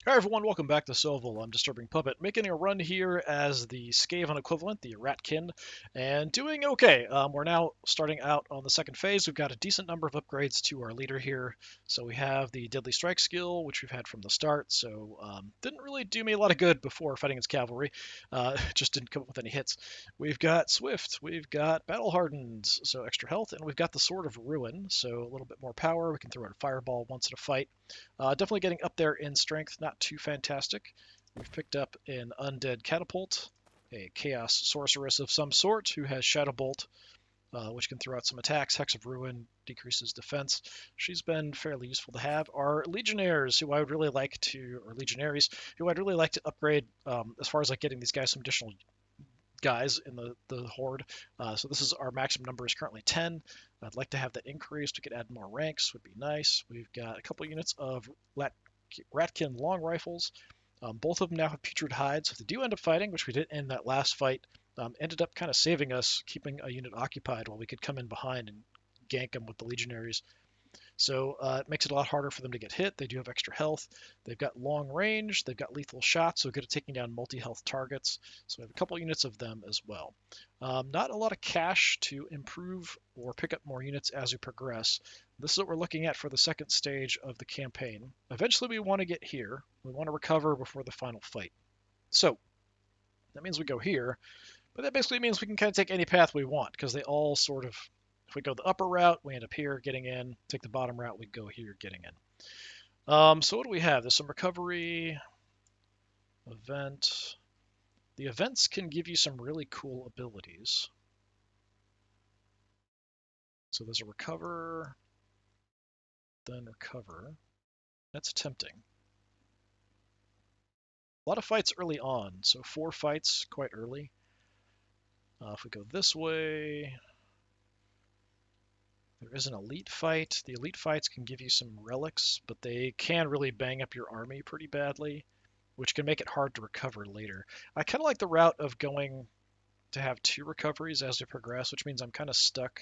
Hi everyone, welcome back to SOVL. I'm DisturbingPuppet, making a run here as the Skaven equivalent, the Ratkin, and doing okay. We're now starting out on the second phase. We've got a decent number of upgrades to our leader here. So we have the Deadly Strike skill, which we've had from the start, so didn't really do me a lot of good before fighting its cavalry. Just didn't come up with any hits. We've got Swift, we've got Battle Hardened, so extra health, and we've got the Sword of Ruin, so a little bit more power. We can throw out a fireball once in a fight. Definitely getting up there in strength, not too fantastic. We've picked up an Undead Catapult, a Chaos Sorceress of some sort who has Shadow Bolt, which can throw out some attacks. Hex of Ruin decreases defense. She's been fairly useful to have. Our Legionnaires, who I would really like to, or Legionaries, who I'd really like to upgrade as far as like getting these guys some additional guys in the horde. So this is our maximum number is currently 10. I'd like to have that increased. We could add more ranks, would be nice. We've got a couple units of Ratkin long rifles. Both of them now have putrid hides. If they do end up fighting, which we did in that last fight, ended up kind of saving us, keeping a unit occupied while we could come in behind and gank them with the legionaries. So it makes it a lot harder for them to get hit. They do have extra health. They've got long range. They've got lethal shots, so good at taking down multi-health targets. So we have a couple units of them as well. Not a lot of cash to improve or pick up more units as we progress. This is what we're looking at for the second stage of the campaign. Eventually we want to get here. We want to recover before the final fight. So that means we go here, but that basically means we can kind of take any path we want because they all sort of, if we go the upper route, we end up here getting in. Take the bottom route, we go here getting in. So what do we have? There's some recovery, event. The events can give you some really cool abilities. So there's a recover, then recover. That's tempting. A lot of fights early on, so 4 fights quite early. If we go this way, there is an elite fight. The elite fights can give you some relics, but they can really bang up your army pretty badly, which can make it hard to recover later. I kind of like the route of going to have 2 recoveries as we progress, which means I'm kind of stuck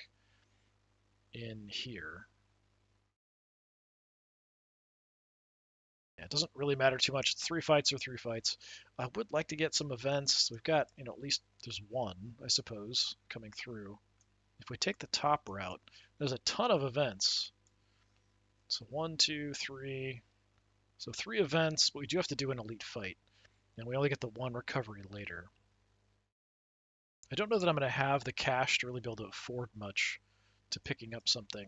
in here. Yeah, it doesn't really matter too much. It's 3 fights or 3 fights. I would like to get some events. We've got, at least there's one, I suppose, coming through. If we take the top route, there's a ton of events. So 1, 2, 3. So 3 events, but we do have to do an elite fight. And we only get the 1 recovery later. I don't know that I'm going to have the cash to really be able to afford much to picking up something.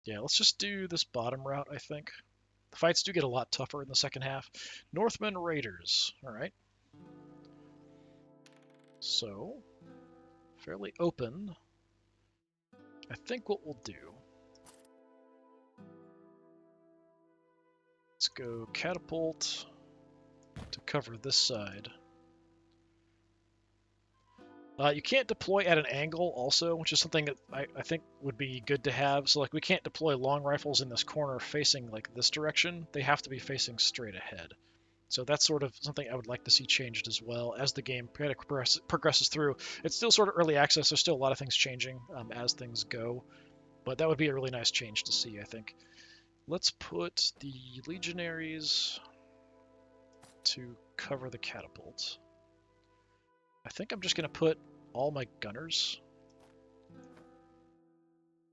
Yeah, let's just do this bottom route, I think. The fights do get a lot tougher in the second half. Northmen Raiders. All right. So, fairly open. I think what we'll do, let's go catapult to cover this side. You can't deploy at an angle also, which is something that I think would be good to have. So like we can't deploy long rifles in this corner facing like this direction. They have to be facing straight ahead. So that's sort of something I would like to see changed as well as the game kind of progresses through. It's still sort of early access. There's still a lot of things changing as things go. But that would be a really nice change to see, I think. Let's put the legionaries to cover the catapult. I think I'm just going to put all my gunners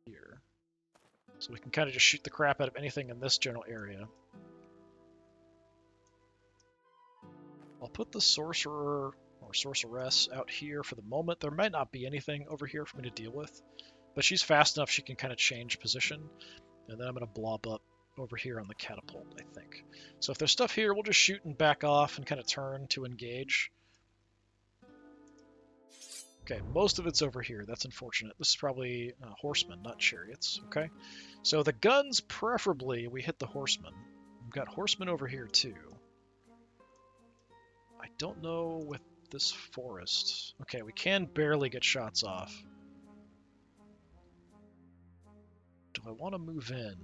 here. So we can kind of just shoot the crap out of anything in this general area. I'll put the sorcerer or sorceress out here for the moment. There might not be anything over here for me to deal with, but she's fast enough she can kind of change position. And then I'm going to blob up over here on the catapult, I think. So if there's stuff here, we'll just shoot and back off and kind of turn to engage. Okay, most of it's over here. That's unfortunate. This is probably horsemen, not chariots. Okay, so the guns, preferably, we hit the horsemen. We've got horsemen over here, too. I don't know with this forest. Okay, we can barely get shots off. Do I want to move in?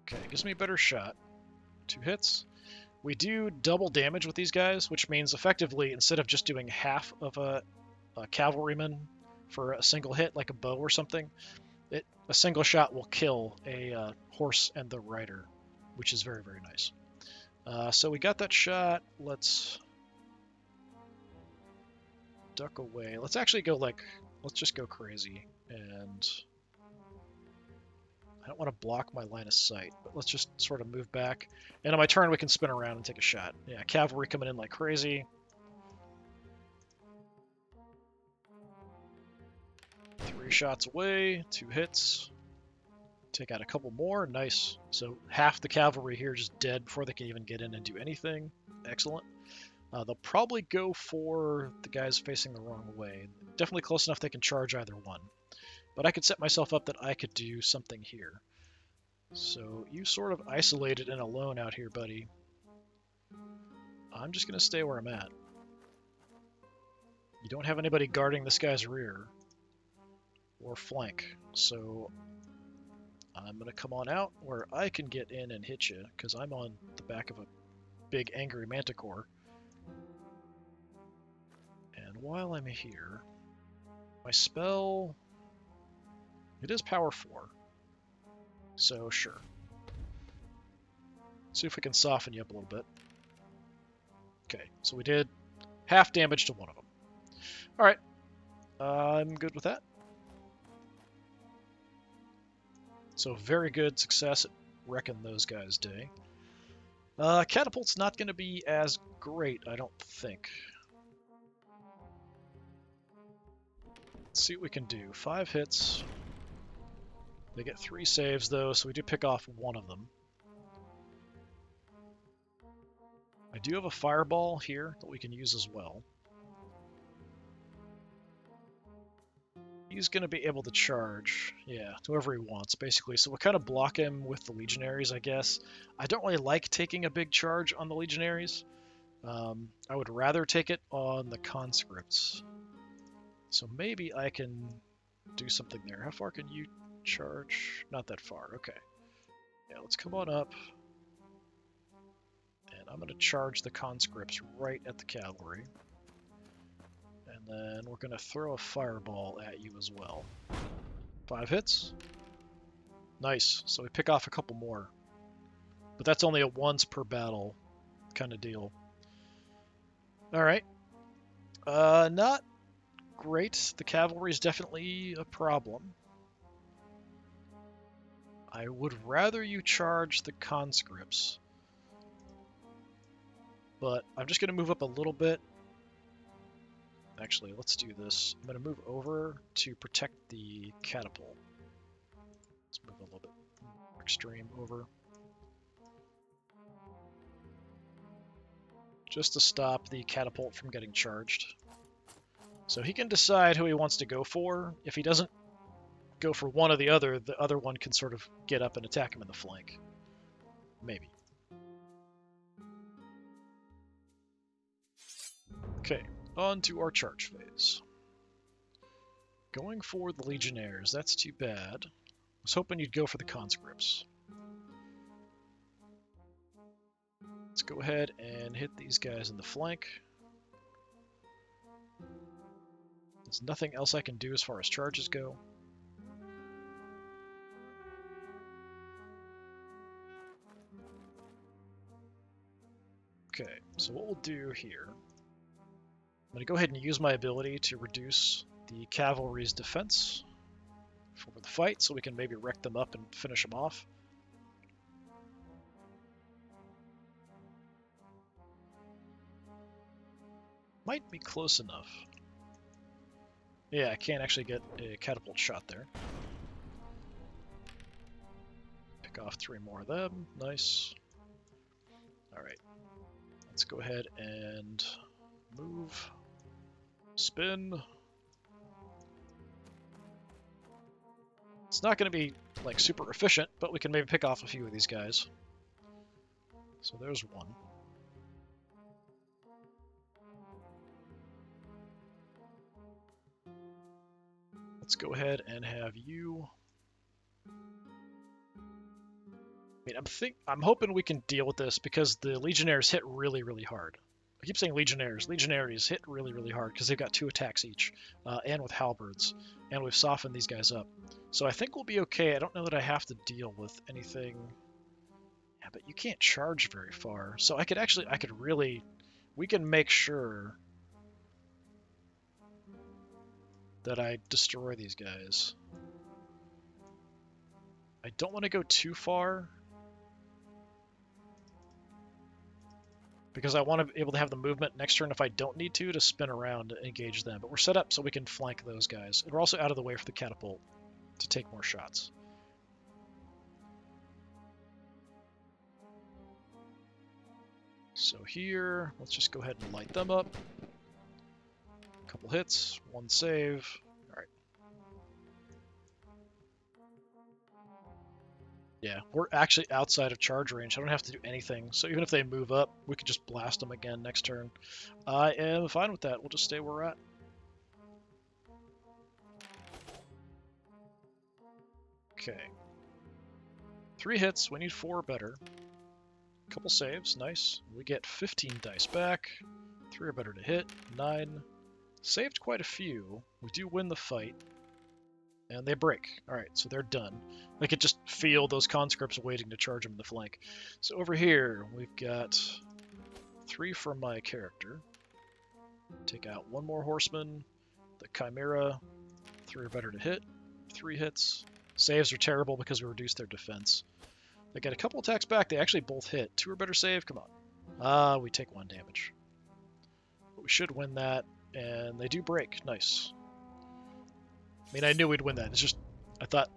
Okay, gives me a better shot. 2 hits. We do double damage with these guys, which means effectively, instead of just doing half of a cavalryman for a single hit, like a bow or something. A single shot will kill a horse and the rider, which is very, very nice. So we got that shot. Let's duck away. Let's actually go let's just go crazy. And I don't want to block my line of sight, but let's just sort of move back. And on my turn, we can spin around and take a shot. Yeah, cavalry coming in like crazy. 3 shots away, 2 hits. Take out a couple more, nice. So half the cavalry here just dead before they can even get in and do anything. Excellent. They'll probably go for the guys facing the wrong way. Definitely close enough they can charge either one. But I could set myself up that I could do something here. So you sort of isolated and alone out here, buddy. I'm just going to stay where I'm at. You don't have anybody guarding this guy's rear or flank, so I'm going to come on out where I can get in and hit you, because I'm on the back of a big angry manticore. And while I'm here, my spell, it is power 4, so sure. See if we can soften you up a little bit. Okay, so we did half damage to one of them. Alright, I'm good with that. So very good success at wrecking those guys' day. Catapult's not going to be as great, I don't think. Let's see what we can do. 5 hits. They get 3 saves, though, so we do pick off one of them. I do have a fireball here that we can use as well. He's going to be able to charge, yeah, whoever he wants, basically. So we'll kind of block him with the Legionaries, I guess. I don't really like taking a big charge on the Legionaries. I would rather take it on the Conscripts. So maybe I can do something there. How far can you charge? Not that far, okay. Yeah, let's come on up. And I'm going to charge the Conscripts right at the cavalry. And then we're going to throw a fireball at you as well. 5 hits. Nice. So we pick off a couple more. But that's only a once per battle kind of deal. Alright. Not great. The cavalry is definitely a problem. I would rather you charge the conscripts. But I'm just going to move up a little bit. Actually, let's do this. I'm going to move over to protect the catapult. Let's move a little bit more extreme over. Just to stop the catapult from getting charged. So he can decide who he wants to go for. If he doesn't go for one or the other one can sort of get up and attack him in the flank. Maybe. Okay, on to our charge phase. Going for the Legionnaires, that's too bad. I was hoping you'd go for the conscripts. Let's go ahead and hit these guys in the flank. There's nothing else I can do as far as charges go. Okay, so what we'll do here, I'm going to go ahead and use my ability to reduce the cavalry's defense for the fight, so we can maybe wreck them up and finish them off. Might be close enough. Yeah, I can't actually get a catapult shot there. Pick off 3 more of them. Nice. Alright. Let's go ahead and move. Spin. It's not going to be like super efficient, but we can maybe pick off a few of these guys. So there's one. Let's go ahead and have you. I mean, I'm hoping we can deal with this because the Legionnaires hit really, really hard. I keep saying Legionnaires. Legionaries hit really, really hard because they've got 2 attacks each, and with halberds, and we've softened these guys up. So I think we'll be okay. I don't know that I have to deal with anything. Yeah, but you can't charge very far. So I could really, we can make sure that I destroy these guys. I don't want to go too far, because I want to be able to have the movement next turn if I don't need to spin around and engage them. But we're set up so we can flank those guys. And we're also out of the way for the catapult to take more shots. So here, let's just go ahead and light them up. A couple hits, 1 save. All right. Yeah, we're actually outside of charge range. I don't have to do anything. So even if they move up, we could just blast them again next turn. I am fine with that. We'll just stay where we're at. Okay. 3 hits. We need 4 better. Couple saves. Nice. We get 15 dice back. 3 are better to hit. 9. Saved quite a few. We do win the fight. And they break. Alright, so they're done. I could just feel those conscripts waiting to charge them in the flank. So over here, we've got 3 from my character. Take out 1 more horseman. The Chimera. 3 are better to hit. 3 hits. Saves are terrible because we reduced their defense. They get a couple attacks back. They actually both hit. 2 are better save. Come on. We take 1 damage. But we should win that. And they do break. Nice. I mean, I knew we'd win that. It's just, I thought,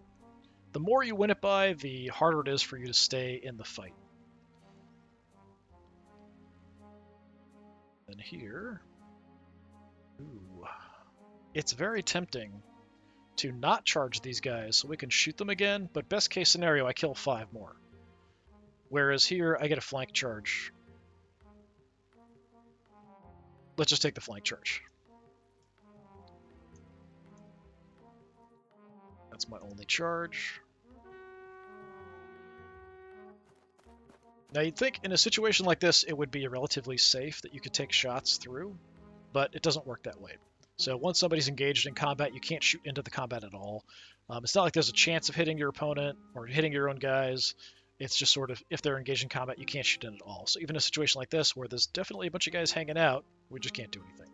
the more you win it by, the harder it is for you to stay in the fight. And here, ooh, it's very tempting to not charge these guys so we can shoot them again, but best case scenario, I kill 5 more. Whereas here, I get a flank charge. Let's just take the flank charge. That's my only charge. Now you'd think in a situation like this, it would be relatively safe that you could take shots through, but it doesn't work that way. So once somebody's engaged in combat, you can't shoot into the combat at all. It's not like there's a chance of hitting your opponent or hitting your own guys. It's just sort of, if they're engaged in combat, you can't shoot in at all. So even in a situation like this, where there's definitely a bunch of guys hanging out, we just can't do anything.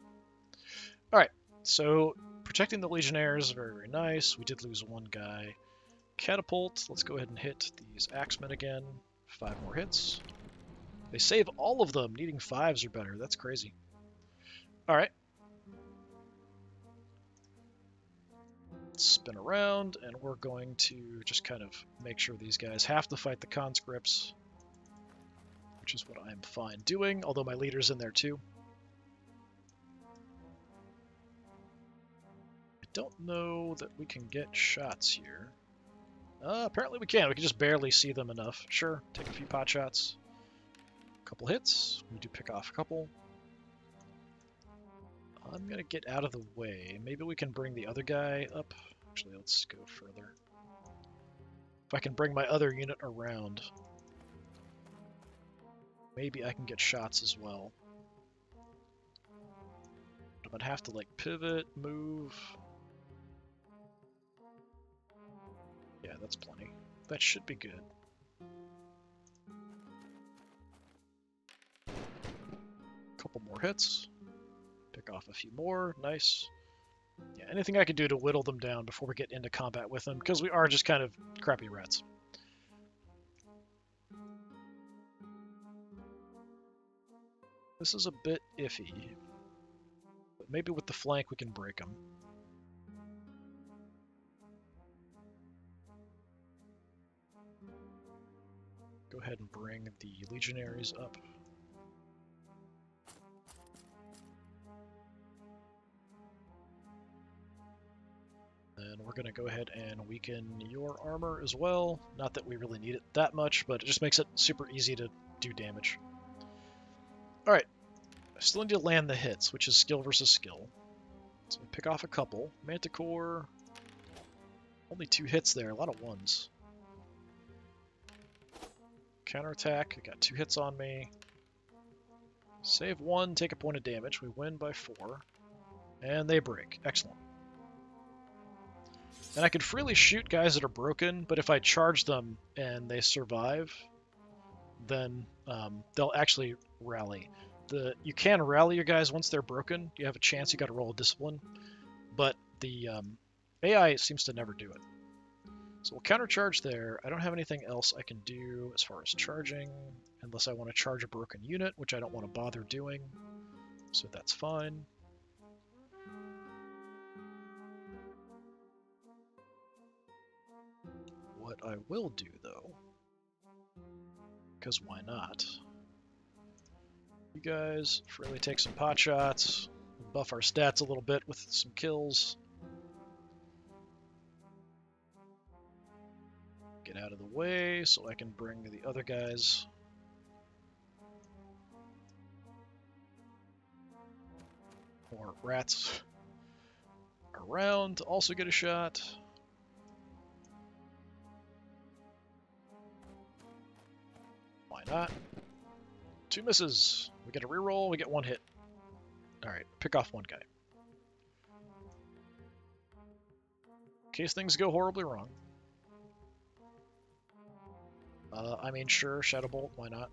All right, so protecting the Legionnaires, very, very nice. We did lose 1 guy. Catapult, let's go ahead and hit these Axemen again. 5 more hits. They save all of them, needing 5s or better. That's crazy. All right. Let's spin around, and we're going to just kind of make sure these guys have to fight the conscripts, which is what I'm fine doing, although my leader's in there too. I don't know that we can get shots here. Apparently we can. We can just barely see them enough. Sure, take a few pot shots. A couple hits. We do pick off a couple. I'm going to get out of the way. Maybe we can bring the other guy up. Actually, let's go further. If I can bring my other unit around, maybe I can get shots as well. But I'm going to have to, like, pivot, move. Yeah, that's plenty. That should be good. Couple more hits. Pick off a few more. Nice. Yeah, anything I could do to whittle them down before we get into combat with them, because we are just kind of crappy rats. This is a bit iffy, but maybe with the flank we can break them. Go ahead and bring the legionaries up. And we're going to go ahead and weaken your armor as well. Not that we really need it that much, but it just makes it super easy to do damage. Alright, I still need to land the hits, which is skill versus skill. So we pick off a couple. Manticore, only 2 hits there, a lot of 1s. Counterattack, I got 2 hits on me. Save 1, take a point of damage. We win by 4. And they break. Excellent. And I could freely shoot guys that are broken, but if I charge them and they survive, then they'll actually rally. You can rally your guys once they're broken. You have a chance. You got to roll a discipline, but the AI seems to never do it. So we'll countercharge there. I don't have anything else I can do as far as charging, unless I want to charge a broken unit, which I don't want to bother doing. So that's fine. What I will do, though, because why not? You guys freely take some pot shots, buff our stats a little bit with some kills. Get out of the way so I can bring the other guys. More rats around to also get a shot. Why not? 2 misses. We get a reroll, we get 1 hit. Alright, pick off 1 guy. In case things go horribly wrong. I mean, sure, Shadow Bolt, why not?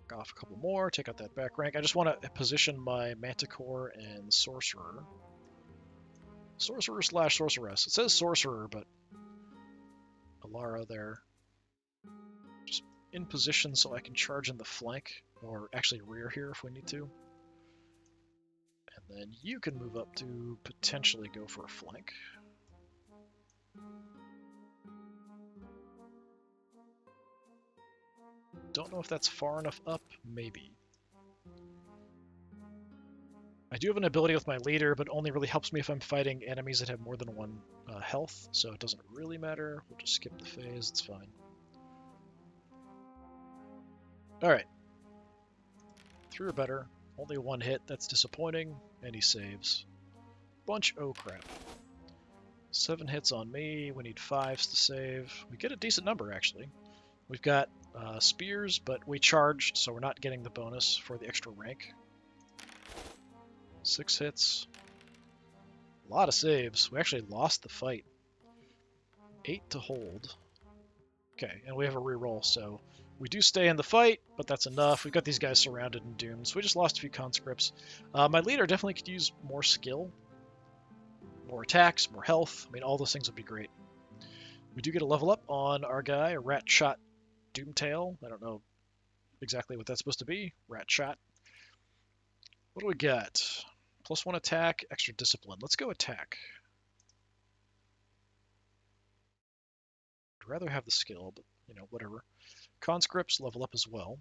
Pick off a couple more, take out that back rank. I just want to position my Manticore and Sorcerer. Sorcerer / Sorceress. It says Sorcerer, but Alara there. Just in position so I can charge in the flank, or actually rear here if we need to. And then you can move up to potentially go for a flank. Don't know if that's far enough up, maybe. I do have an ability with my leader, but only really helps me if I'm fighting enemies that have more than 1 health, so it doesn't really matter. We'll just skip the phase, it's fine. Alright. 3 or better. Only 1 hit, that's disappointing, and he saves. Oh crap. 7 hits on me, we need 5s to save. We get a decent number, actually. We've got spears, but we charged, so we're not getting the bonus for the extra rank. 6 hits. A lot of saves. We actually lost the fight. 8 to hold. Okay, and we have a reroll, so we do stay in the fight, but that's enough. We've got these guys surrounded and doomed, so we just lost a few conscripts. My leader definitely could use more skill, more attacks, more health. I mean, all those things would be great. We do get a level up on our guy, a Rat Shot Doomtail. I don't know exactly what that's supposed to be. Rat Shot. What do we got? +1 attack, extra discipline. Let's go attack. I'd rather have the skill, but, you know, whatever. Conscripts level up as well.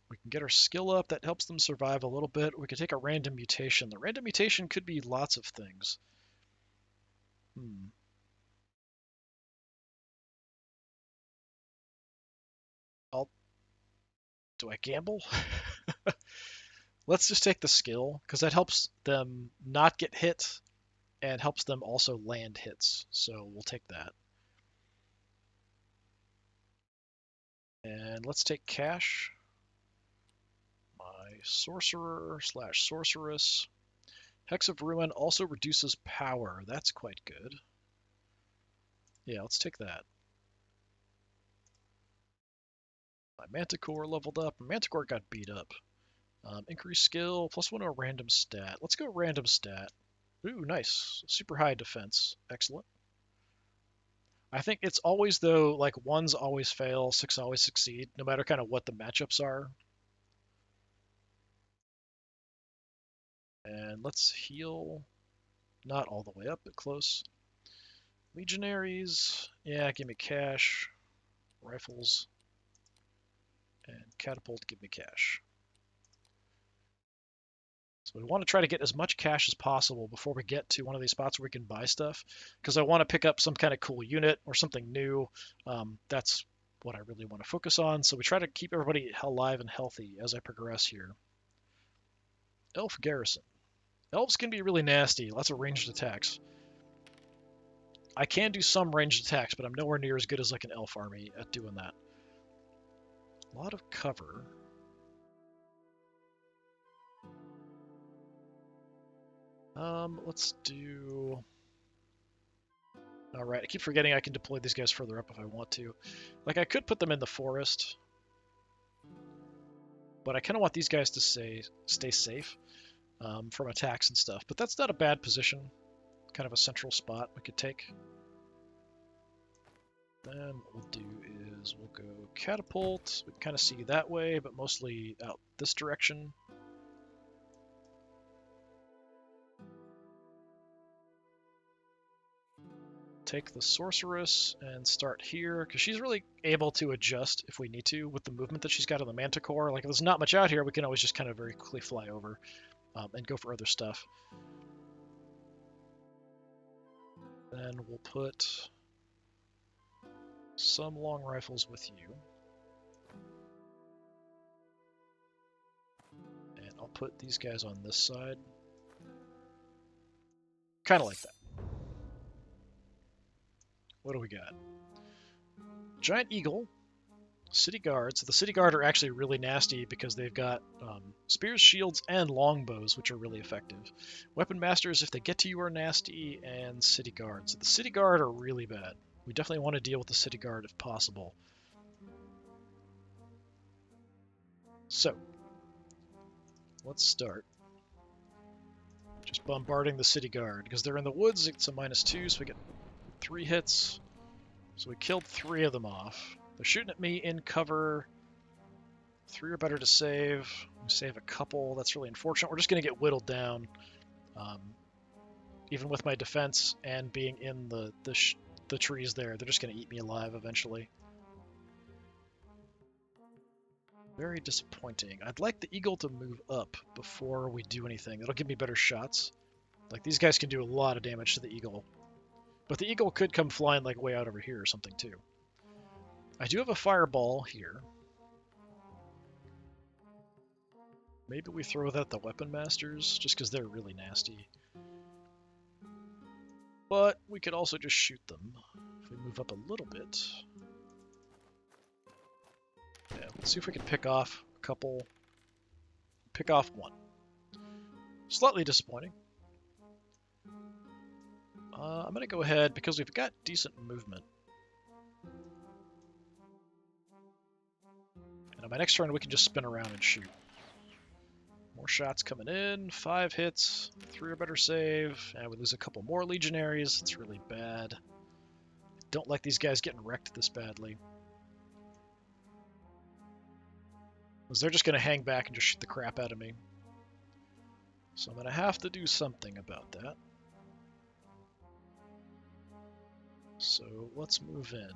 We can get our skill up. That helps them survive a little bit. We could take a random mutation. The random mutation could be lots of things. Do I gamble? Let's just take the skill, because that helps them not get hit and helps them also land hits. So we'll take that. And let's take cash. My sorcerer / sorceress. Hex of Ruin also reduces power. That's quite good. Yeah, let's take that. My Manticore leveled up. Manticore got beat up. Increase skill, +1 to a random stat. Let's go random stat. Ooh, nice. Super high defense. Excellent. I think it's always, though, like 1s always fail, 6 always succeed, no matter kind of what the matchups are. And let's heal. Not all the way up, but close. Legionaries. Yeah, give me cash. Rifles. And catapult, give me cash. So we want to try to get as much cash as possible before we get to one of these spots where we can buy stuff, because I want to pick up some kind of cool unit or something new. That's what I really want to focus on. So we try to keep everybody alive and healthy as I progress here. Elf Garrison. Elves can be really nasty, lots of ranged attacks. I can do some ranged attacks, but I'm nowhere near as good as like an elf army at doing that. A lot of cover. Let's do... Alright, I keep forgetting I can deploy these guys further up if I want to. Like, I could put them in the forest, but I kind of want these guys to stay safe from attacks and stuff. But that's not a bad position. Kind of a central spot we could take. Then what we'll do is we'll go catapult. We can kind of see that way, but mostly out this direction. Take the sorceress and start here, because she's really able to adjust if we need to with the movement that she's got on the manticore. Like, if there's not much out here, we can always just kind of very quickly fly over and go for other stuff. Then we'll put some long rifles with you. And I'll put these guys on this side. Kind of like that. What do we got? Giant Eagle, City Guards. The City Guard are actually really nasty because they've got spears, shields, and longbows, which are really effective. Weapon Masters, if they get to you, are nasty, and City Guards. The City Guard are really bad. We definitely want to deal with the City Guard if possible. So, let's start. Just bombarding the City Guard, because they're in the woods. It's a -2, so we get 3 hits. So we killed 3 of them off. They're shooting at me in cover. 3 are better to save. We save a couple. That's really unfortunate. We're just going to get whittled down. Even with my defense and being in the trees there, they're just going to eat me alive eventually. Very disappointing. I'd like the eagle to move up before we do anything. That'll give me better shots. Like, these guys can do a lot of damage to the eagle. But the eagle could come flying like way out over here or something too. I do have a fireball here. Maybe we throw that at the Weapon Masters, just because they're really nasty. But we could also just shoot them if we move up a little bit. Yeah, let's see if we can pick off a couple. Pick off 1. Slightly disappointing. I'm going to go ahead, because we've got decent movement. And on my next turn, we can just spin around and shoot. More shots coming in. 5 hits. 3 are better save. And we lose a couple more legionaries. It's really bad. Don't like these guys getting wrecked this badly. Because they're just going to hang back and just shoot the crap out of me. So I'm going to have to do something about that. So let's move in.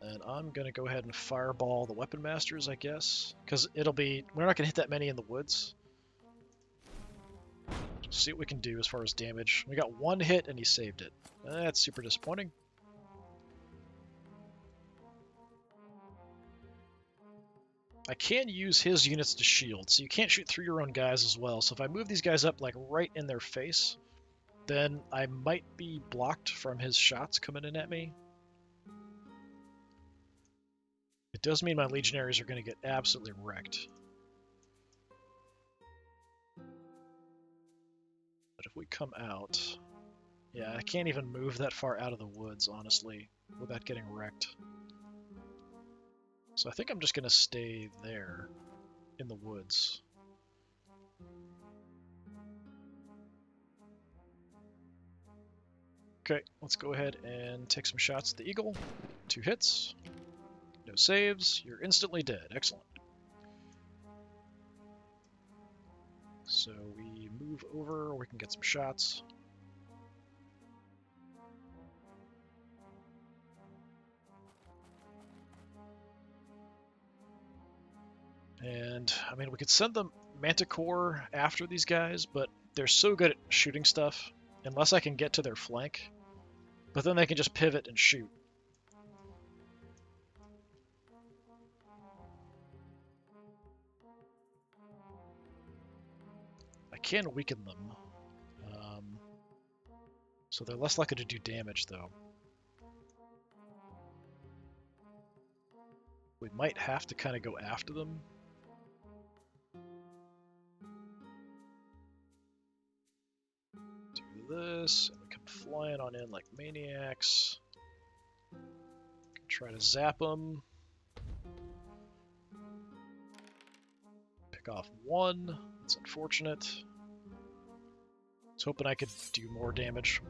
And I'm going to go ahead and fireball the Weapon Masters, I guess. Because it'll be... We're not going to hit that many in the woods. Just see what we can do as far as damage. We got 1 hit and he saved it. That's super disappointing. I can use his units to shield, so you can't shoot through your own guys as well. So if I move these guys up like right in their face, then I might be blocked from his shots coming in at me. It does mean my legionaries are going to get absolutely wrecked. But if we come out... Yeah, I can't even move that far out of the woods, honestly, without getting wrecked. So I think I'm just going to stay there in the woods. Okay, let's go ahead and take some shots at the eagle. 2 hits. No saves. You're instantly dead. Excellent. So we move over, we can get some shots. And, I mean, we could send the Manticore after these guys, but they're so good at shooting stuff, unless I can get to their flank. But then they can just pivot and shoot. I can weaken them. So they're less likely to do damage, though. We might have to kind of go after them. Do this, and we come flying on in like maniacs. Try to zap them. Pick off one. That's unfortunate. I was hoping I could do more damage.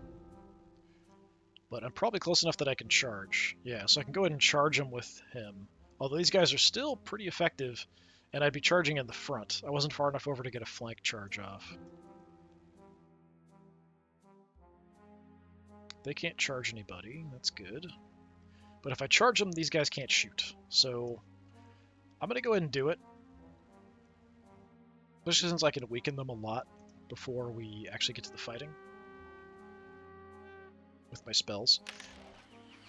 But I'm probably close enough that I can charge. Yeah, so I can go ahead and charge him with him. Although these guys are still pretty effective, and I'd be charging in the front. I wasn't far enough over to get a flank charge off. They can't charge anybody. That's good. But if I charge them, these guys can't shoot. So I'm going to go ahead and do it. Especially since I can weaken them a lot before we actually get to the fighting. With my spells.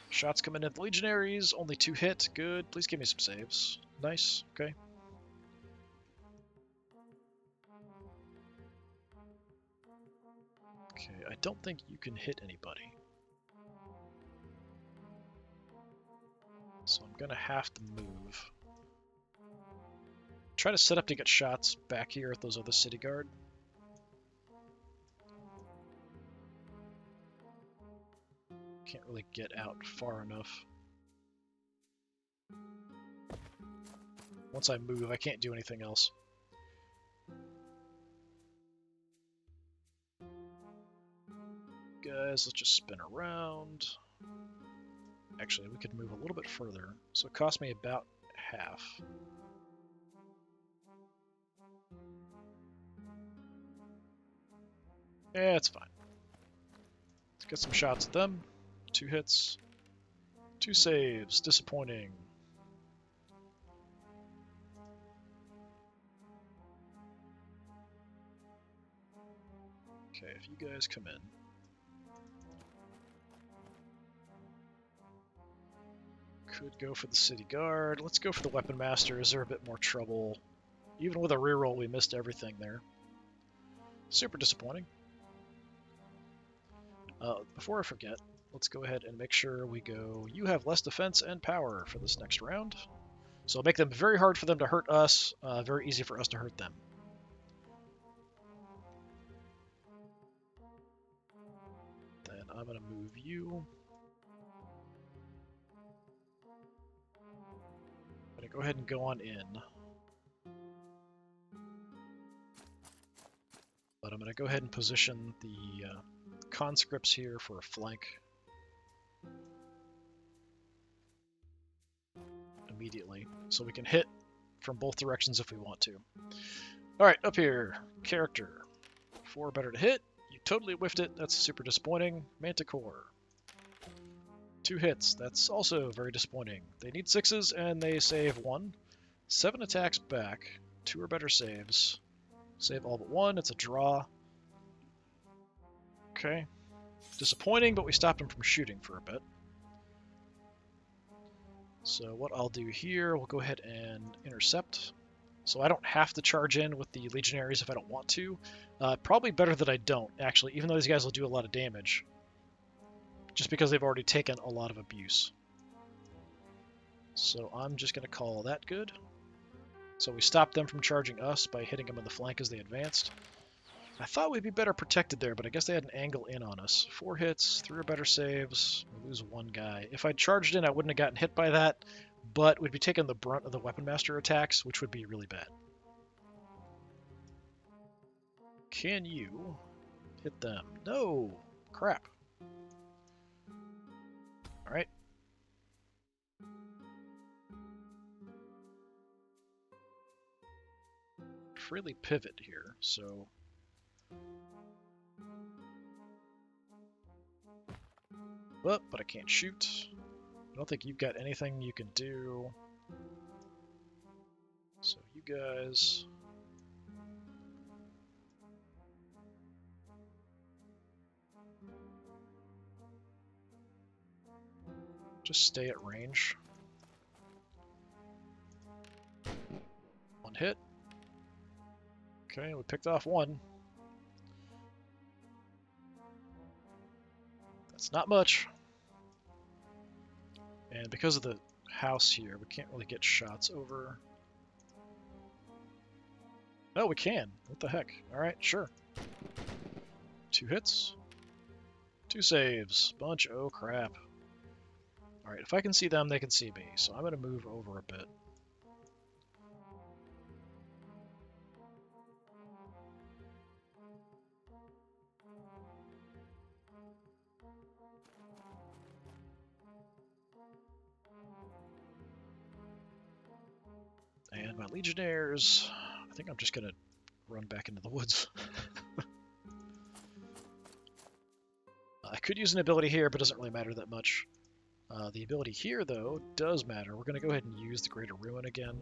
Shots coming in at the Legionaries. Only 2 hit. Good. Please give me some saves. Nice. Okay. Okay, I don't think you can hit anybody. So I'm going to have to move. Try to set up to get shots back here at those other city guard. Can't really get out far enough. Once I move, I can't do anything else. Guys, let's just spin around. Actually, we could move a little bit further, so it cost me about half. Yeah, it's fine. Let's get some shots at them. 2 hits. 2 saves. Disappointing. Okay, if you guys come in. Could go for the city guard. Let's go for the weapon masters. They're a bit more trouble. Even with a reroll, we missed everything there. Super disappointing. Before I forget, let's go ahead and make sure we go, you have less defense and power for this next round. So it'll make them very hard for them to hurt us, very easy for us to hurt them. Then I'm going to move you. I'm going to go ahead and go on in. But I'm going to go ahead and position the conscripts here for a flank. Immediately, so we can hit from both directions if we want to. Alright, up here. Character. 4 better to hit. You totally whiffed it. That's super disappointing. Manticore. 2 hits. That's also very disappointing. They need 6s and they save 1. 7 attacks back. 2 or better saves. Save all but 1. It's a draw. Okay. Disappointing, but we stopped him from shooting for a bit. So what I'll do here, we'll go ahead and intercept. So I don't have to charge in with the Legionaries if I don't want to. Probably better that I don't, actually, even though these guys will do a lot of damage. Just because they've already taken a lot of abuse. So I'm just going to call that good. So we stopped them from charging us by hitting them in the flank as they advanced. I thought we'd be better protected there, but I guess they had an angle in on us. 4 hits, 3 or better saves. We lose 1 guy. If I'd charged in, I wouldn't have gotten hit by that, but we'd be taking the brunt of the Weapon Master attacks, which would be really bad. Can you hit them? No! Crap. Alright. Freely pivot here, so... But I can't shoot. I don't think you've got anything you can do. So you guys... just stay at range. 1 hit. Okay, we picked off 1. That's not much. And because of the house here. We can't really get shots over. Oh, we can. What the heck? Alright, sure. 2 hits. 2 saves. Bunch. Oh, crap. Alright, if I can see them, they can see me. So I'm going to move over a bit. And my Legionnaires, I think I'm just going to run back into the woods. I could use an ability here, but it doesn't really matter that much. The ability here, though, does matter. We're going to go ahead and use the Greater Ruin again,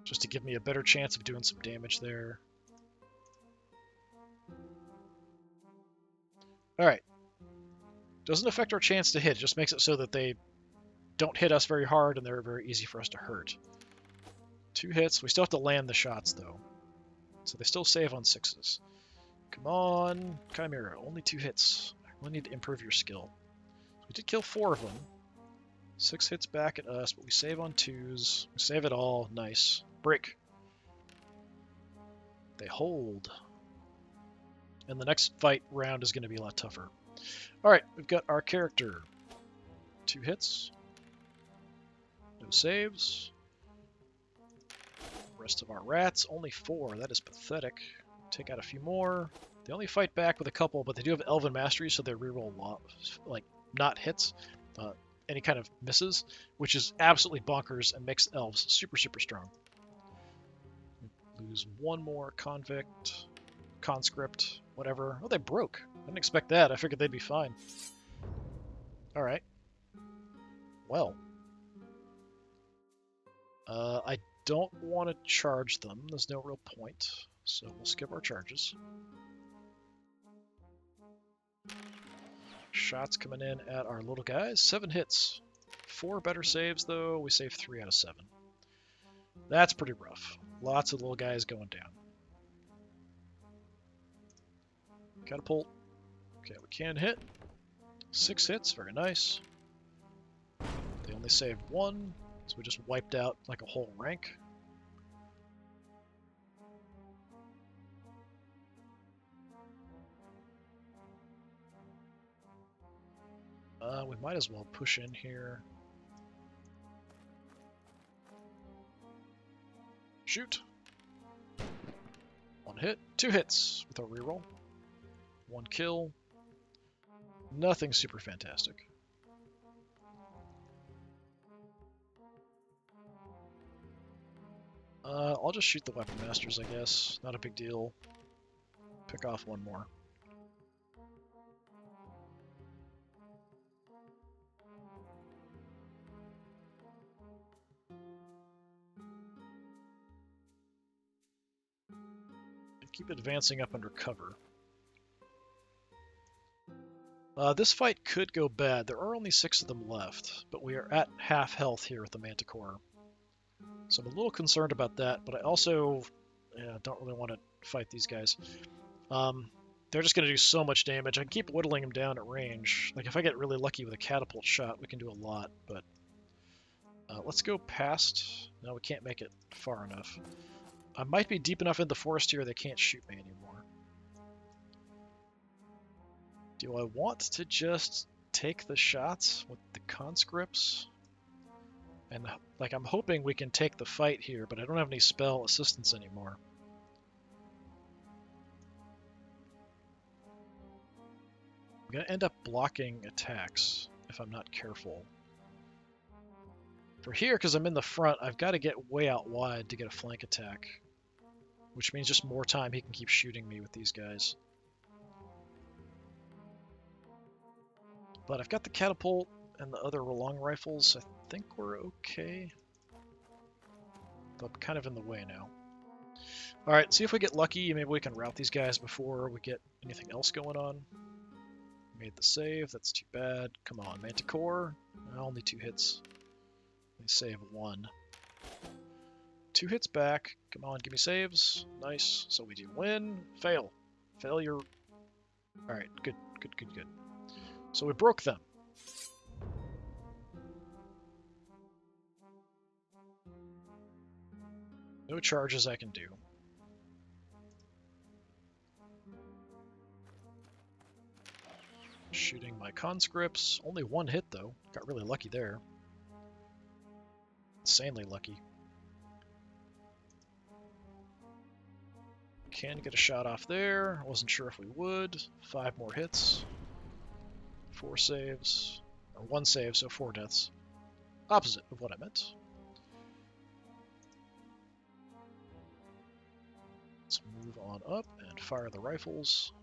just to give me a better chance of doing some damage there. Alright. Doesn't affect our chance to hit, it just makes it so that they don't hit us very hard and they're very easy for us to hurt. 2 hits. We still have to land the shots, though. So they still save on 6s. Come on, Chimera. Only 2 hits. I really need to improve your skill. We did kill 4 of them. 6 hits back at us, but we save on 2s. We save it all. Nice. Break. They hold. And the next fight round is going to be a lot tougher. Alright, we've got our character. 2 hits. No saves. Rest of our rats, only 4. That is pathetic. Take out a few more. They only fight back with a couple, but they do have Elven Mastery, so they reroll a lot, like, not hits, any kind of misses, which is absolutely bonkers and makes elves super, super strong. Lose 1 more convict, conscript, whatever. Oh, they broke. I didn't expect that. I figured they'd be fine. Alright. Well. I don't want to charge them. There's no real point. So we'll skip our charges. Shots coming in at our little guys. 7 hits. 4 better saves, though. We save 3 out of 7. That's pretty rough. Lots of little guys going down. Catapult. Okay, we can hit. 6 hits. Very nice. They only saved 1, so we just wiped out like a whole rank. We might as well push in here. Shoot. 1 hit. 2 hits with a reroll. 1 kill. Nothing super fantastic. I'll just shoot the Weapon Masters, I guess. Not a big deal. Pick off 1 more. Keep advancing up under cover. This fight could go bad. There are only 6 of them left, but we are at half health here with the Manticore. So I'm a little concerned about that, but I also don't really want to fight these guys. They're just going to do so much damage. I can keep whittling them down at range. Like, if I get really lucky with a catapult shot, we can do a lot, but let's go past. No, we can't make it far enough. I might be deep enough in the forest here they can't shoot me anymore. Do I want to just take the shots with the conscripts? And, like, I'm hoping we can take the fight here, but I don't have any spell assistance anymore. I'm going to end up blocking attacks if I'm not careful. For here, because I'm in the front, I've got to get way out wide to get a flank attack. Which means just more time he can keep shooting me with these guys. But I've got the catapult and the other long rifles. I think we're okay. But I'm kind of in the way now. Alright, see if we get lucky. Maybe we can rout these guys before we get anything else going on. Made the save. That's too bad. Come on, Manticore. Only 2 hits. They save 1. 2 hits back. Come on, give me saves. Nice. So we do win. Fail. Failure. Alright, good, good, good, good. So we broke them. No charges I can do. Shooting my conscripts. Only one hit, though. Got really lucky there. Insanely lucky. Can get a shot off there. Wasn't sure if we would. 5 more hits. 4 saves. Or 1 save, so 4 deaths. Opposite of what I meant. Let's move on up and fire the rifles.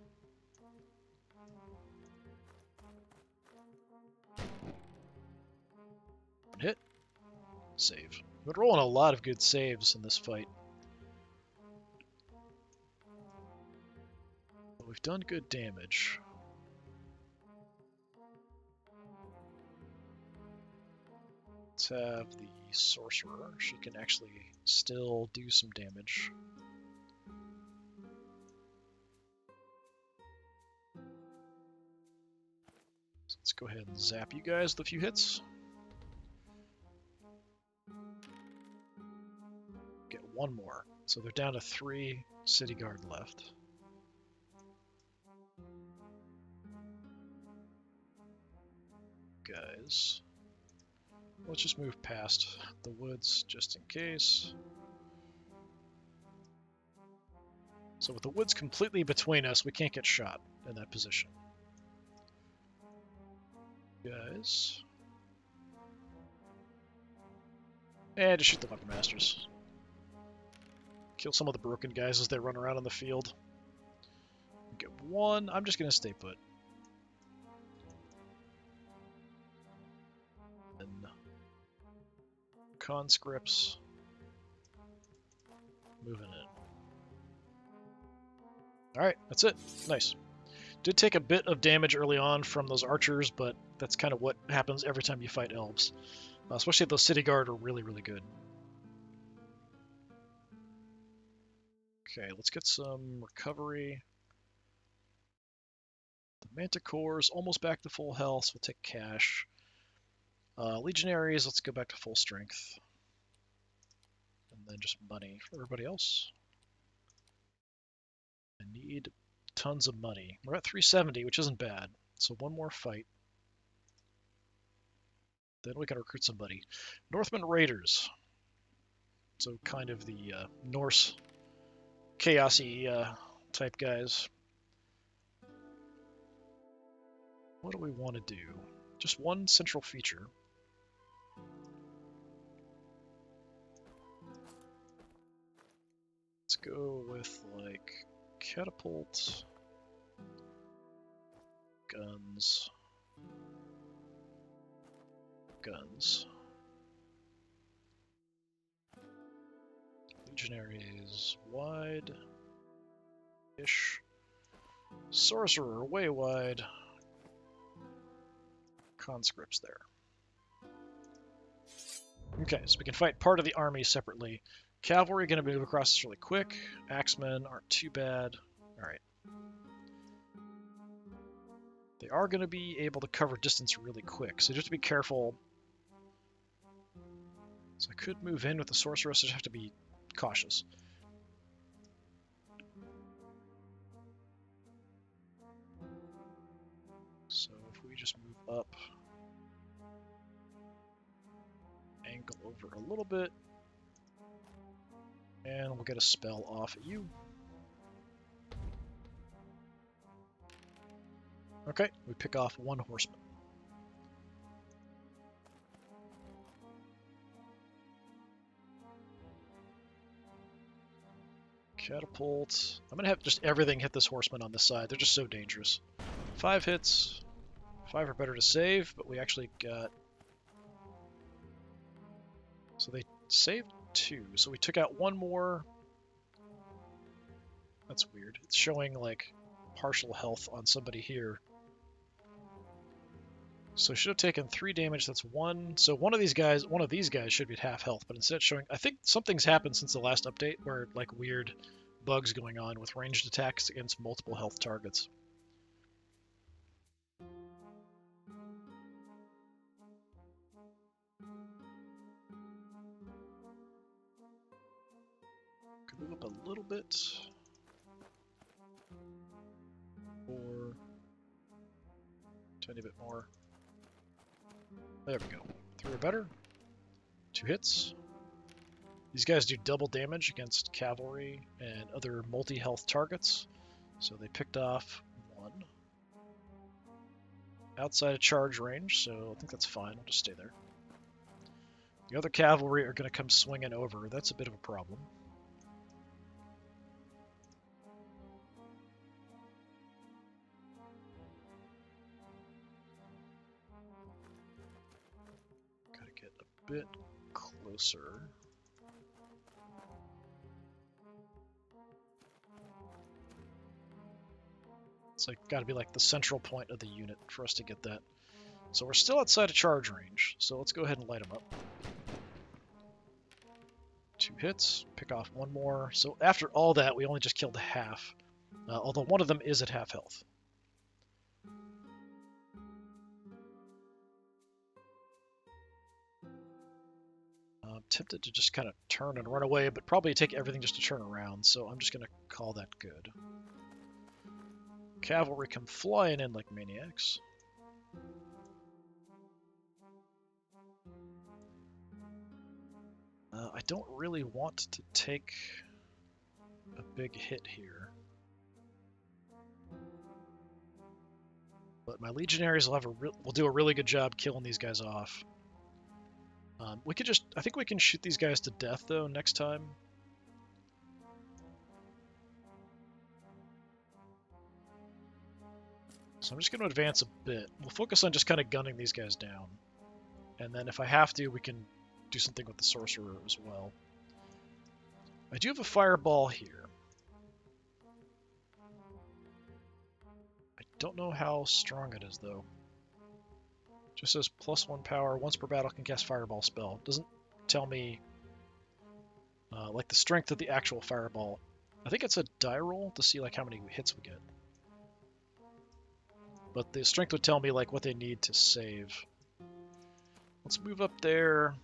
One hit. Save. We've been rolling a lot of good saves in this fight. But we've done good damage. Let's have the sorcerer. She can actually still do some damage. So let's go ahead and zap you guys with a few hits. Get 1 more. So they're down to 3 city guard left. Guys. Let's just move past the woods just in case. So with the woods completely between us, we can't get shot in that position. Guys. And just shoot the weapon masters. Kill some of the broken guys as they run around on the field. Get 1. I'm just going to stay put. And conscripts. Moving in. Alright, that's it. Nice. Did take a bit of damage early on from those archers, but that's kind of what happens every time you fight elves. Especially if those city guard are really, really good. Okay, let's get some recovery. The Manticore's almost back to full health, so we'll take cash. Legionaries, let's go back to full strength. And then just money for everybody else. I need tons of money. We're at 370, which isn't bad. So 1 more fight. Then we can recruit somebody. Northmen Raiders. So kind of the Norse chaosy type guys. What do we want to do? Just 1 central feature. Let's go with like catapult, guns, guns. Legionaries wide-ish. Sorcerer way wide. Conscripts there. Okay, so we can fight part of the army separately. Cavalry going to move across this really quick. Axemen aren't too bad. Alright. They are going to be able to cover distance really quick, so you have to be careful. So I could move in with the sorceress, I just have to be cautious. So if we just move up, angle over a little bit, and we'll get a spell off at you. Okay, we pick off 1 horseman. Catapult. I'm going to have just everything hit this horseman on this side. They're just so dangerous. 5 hits. 5 are better to save, but we actually got... So they saved 2, so we took out 1 more. That's weird. It's showing, like, partial health on somebody here. So I should have taken 3 damage, that's 1. So one of these guys should be at half health, but instead showing... I think something's happened since the last update, where, like, weird bugs going on with ranged attacks against multiple health targets. Could move up a little bit. 4. Tiny bit more. There we go. 3 or better. 2 hits. These guys do double damage against cavalry and other multi-health targets. So they picked off 1. Outside of charge range, so I think that's fine. We'll just stay there. The other cavalry are going to come swinging over. That's a bit of a problem. Gotta get a bit closer. It's like got to be like the central point of the unit for us to get that. So we're still outside of charge range, so let's go ahead and light them up. 2 hits, pick off 1 more. So after all that, we only just killed half, although one of them is at half health. I'm tempted to just kind of turn and run away, but probably take everything just to turn around, so I'm just going to call that good. Cavalry come flying in like maniacs. I don't really want to take a big hit here. But my legionaries will do a really good job killing these guys off. We could I think we can shoot these guys to death though next time. So I'm just going to advance a bit. We'll focus on just kind of gunning these guys down. And then if I have to, we can do something with the sorcerer as well. I do have a fireball here. I don't know how strong it is though. Just says +1 power, once per battle can cast fireball spell. Doesn't tell me like the strength of the actual fireball. I think it's a die roll to see like how many hits we get. But the strength would tell me like what they need to save. Let's move up there.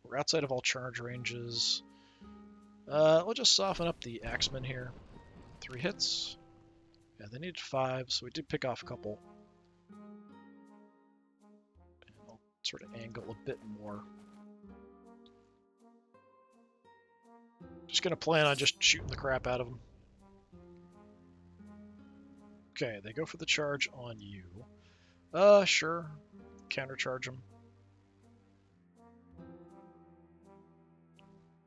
We're outside of all charge ranges. We'll just soften up the axemen here. 3 hits. Yeah, they needed 5, so we did pick off a couple. And I'll sort of angle a bit more. Just gonna plan on just shooting the crap out of them. Okay, they go for the charge on you. Sure. Countercharge them.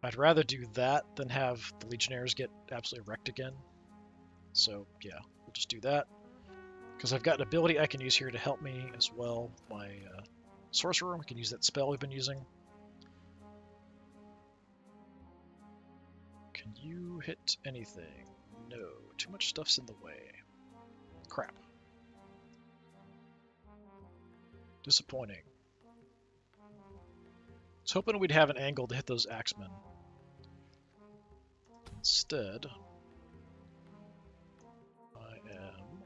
I'd rather do that than have the Legionnaires get absolutely wrecked again. So, yeah, we'll just do that. Because I've got an ability I can use here to help me as well. My Sorcerer, we can use that spell we've been using. Can you hit anything? No, too much stuff's in the way. Crap. Disappointing. I was hoping we'd have an angle to hit those axemen. Instead, I am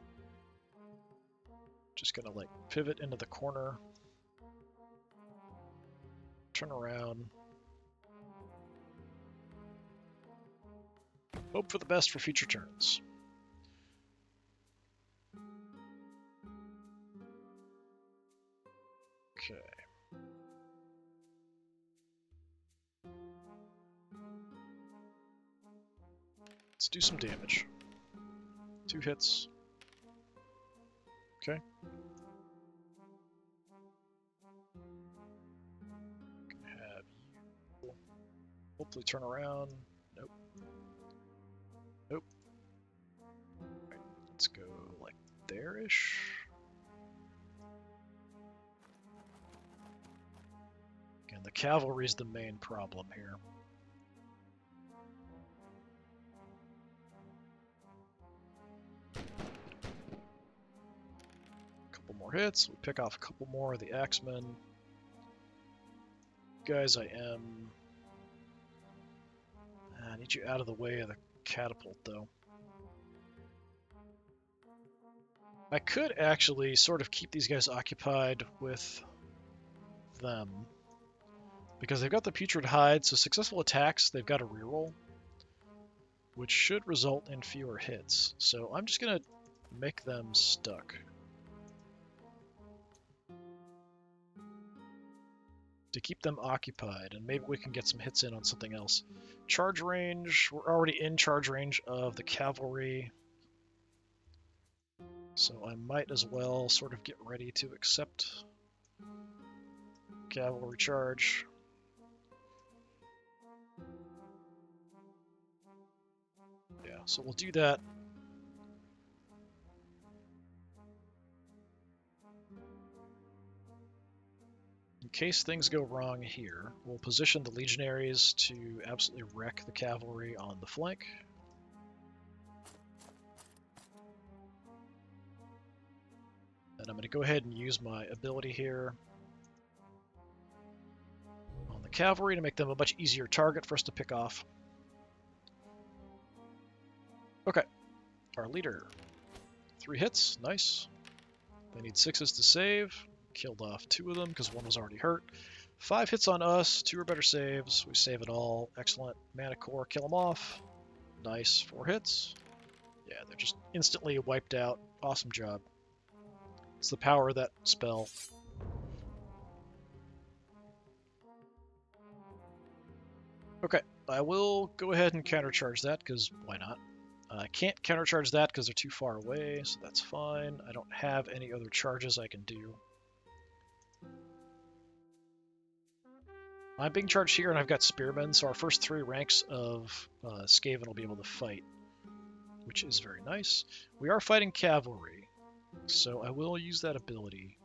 just gonna like pivot into the corner, turn around, hope for the best for future turns. Okay. Let's do some damage. 2 hits. Okay. Gonna have you hopefully turn around. Nope. Nope. Alright, let's go like there-ish. Again, the cavalry's the main problem here. More hits, we pick off a couple more of the axemen. Guys, I need you out of the way of the catapult, though. I could actually sort of keep these guys occupied with them, because they've got the putrid hide, so successful attacks, they've got a reroll. which should result in fewer hits. So I'm just going to make them stuck to keep them occupied, and maybe we can get some hits in on something else. Charge range, we're already in charge range of the cavalry, so I might as well sort of get ready to accept cavalry charge. Yeah, so we'll do that. In case things go wrong here, we'll position the legionaries to absolutely wreck the cavalry on the flank. And I'm going to go ahead and use my ability here on the cavalry to make them a much easier target for us to pick off. Okay, our leader. 3 hits, nice. They need 6s to save. Killed off 2 of them because 1 was already hurt. 5 hits on us, 2 or better saves. We save it all. Excellent. Mana core, kill them off. Nice, 4 hits. Yeah, they're just instantly wiped out. Awesome job. It's the power of that spell. Okay, I will go ahead and countercharge that because why not? I can't countercharge that because they're too far away, so that's fine. I don't have any other charges I can do. I'm being charged here, and I've got spearmen, so our first 3 ranks of Skaven will be able to fight, which is very nice. We are fighting cavalry, so I will use that ability.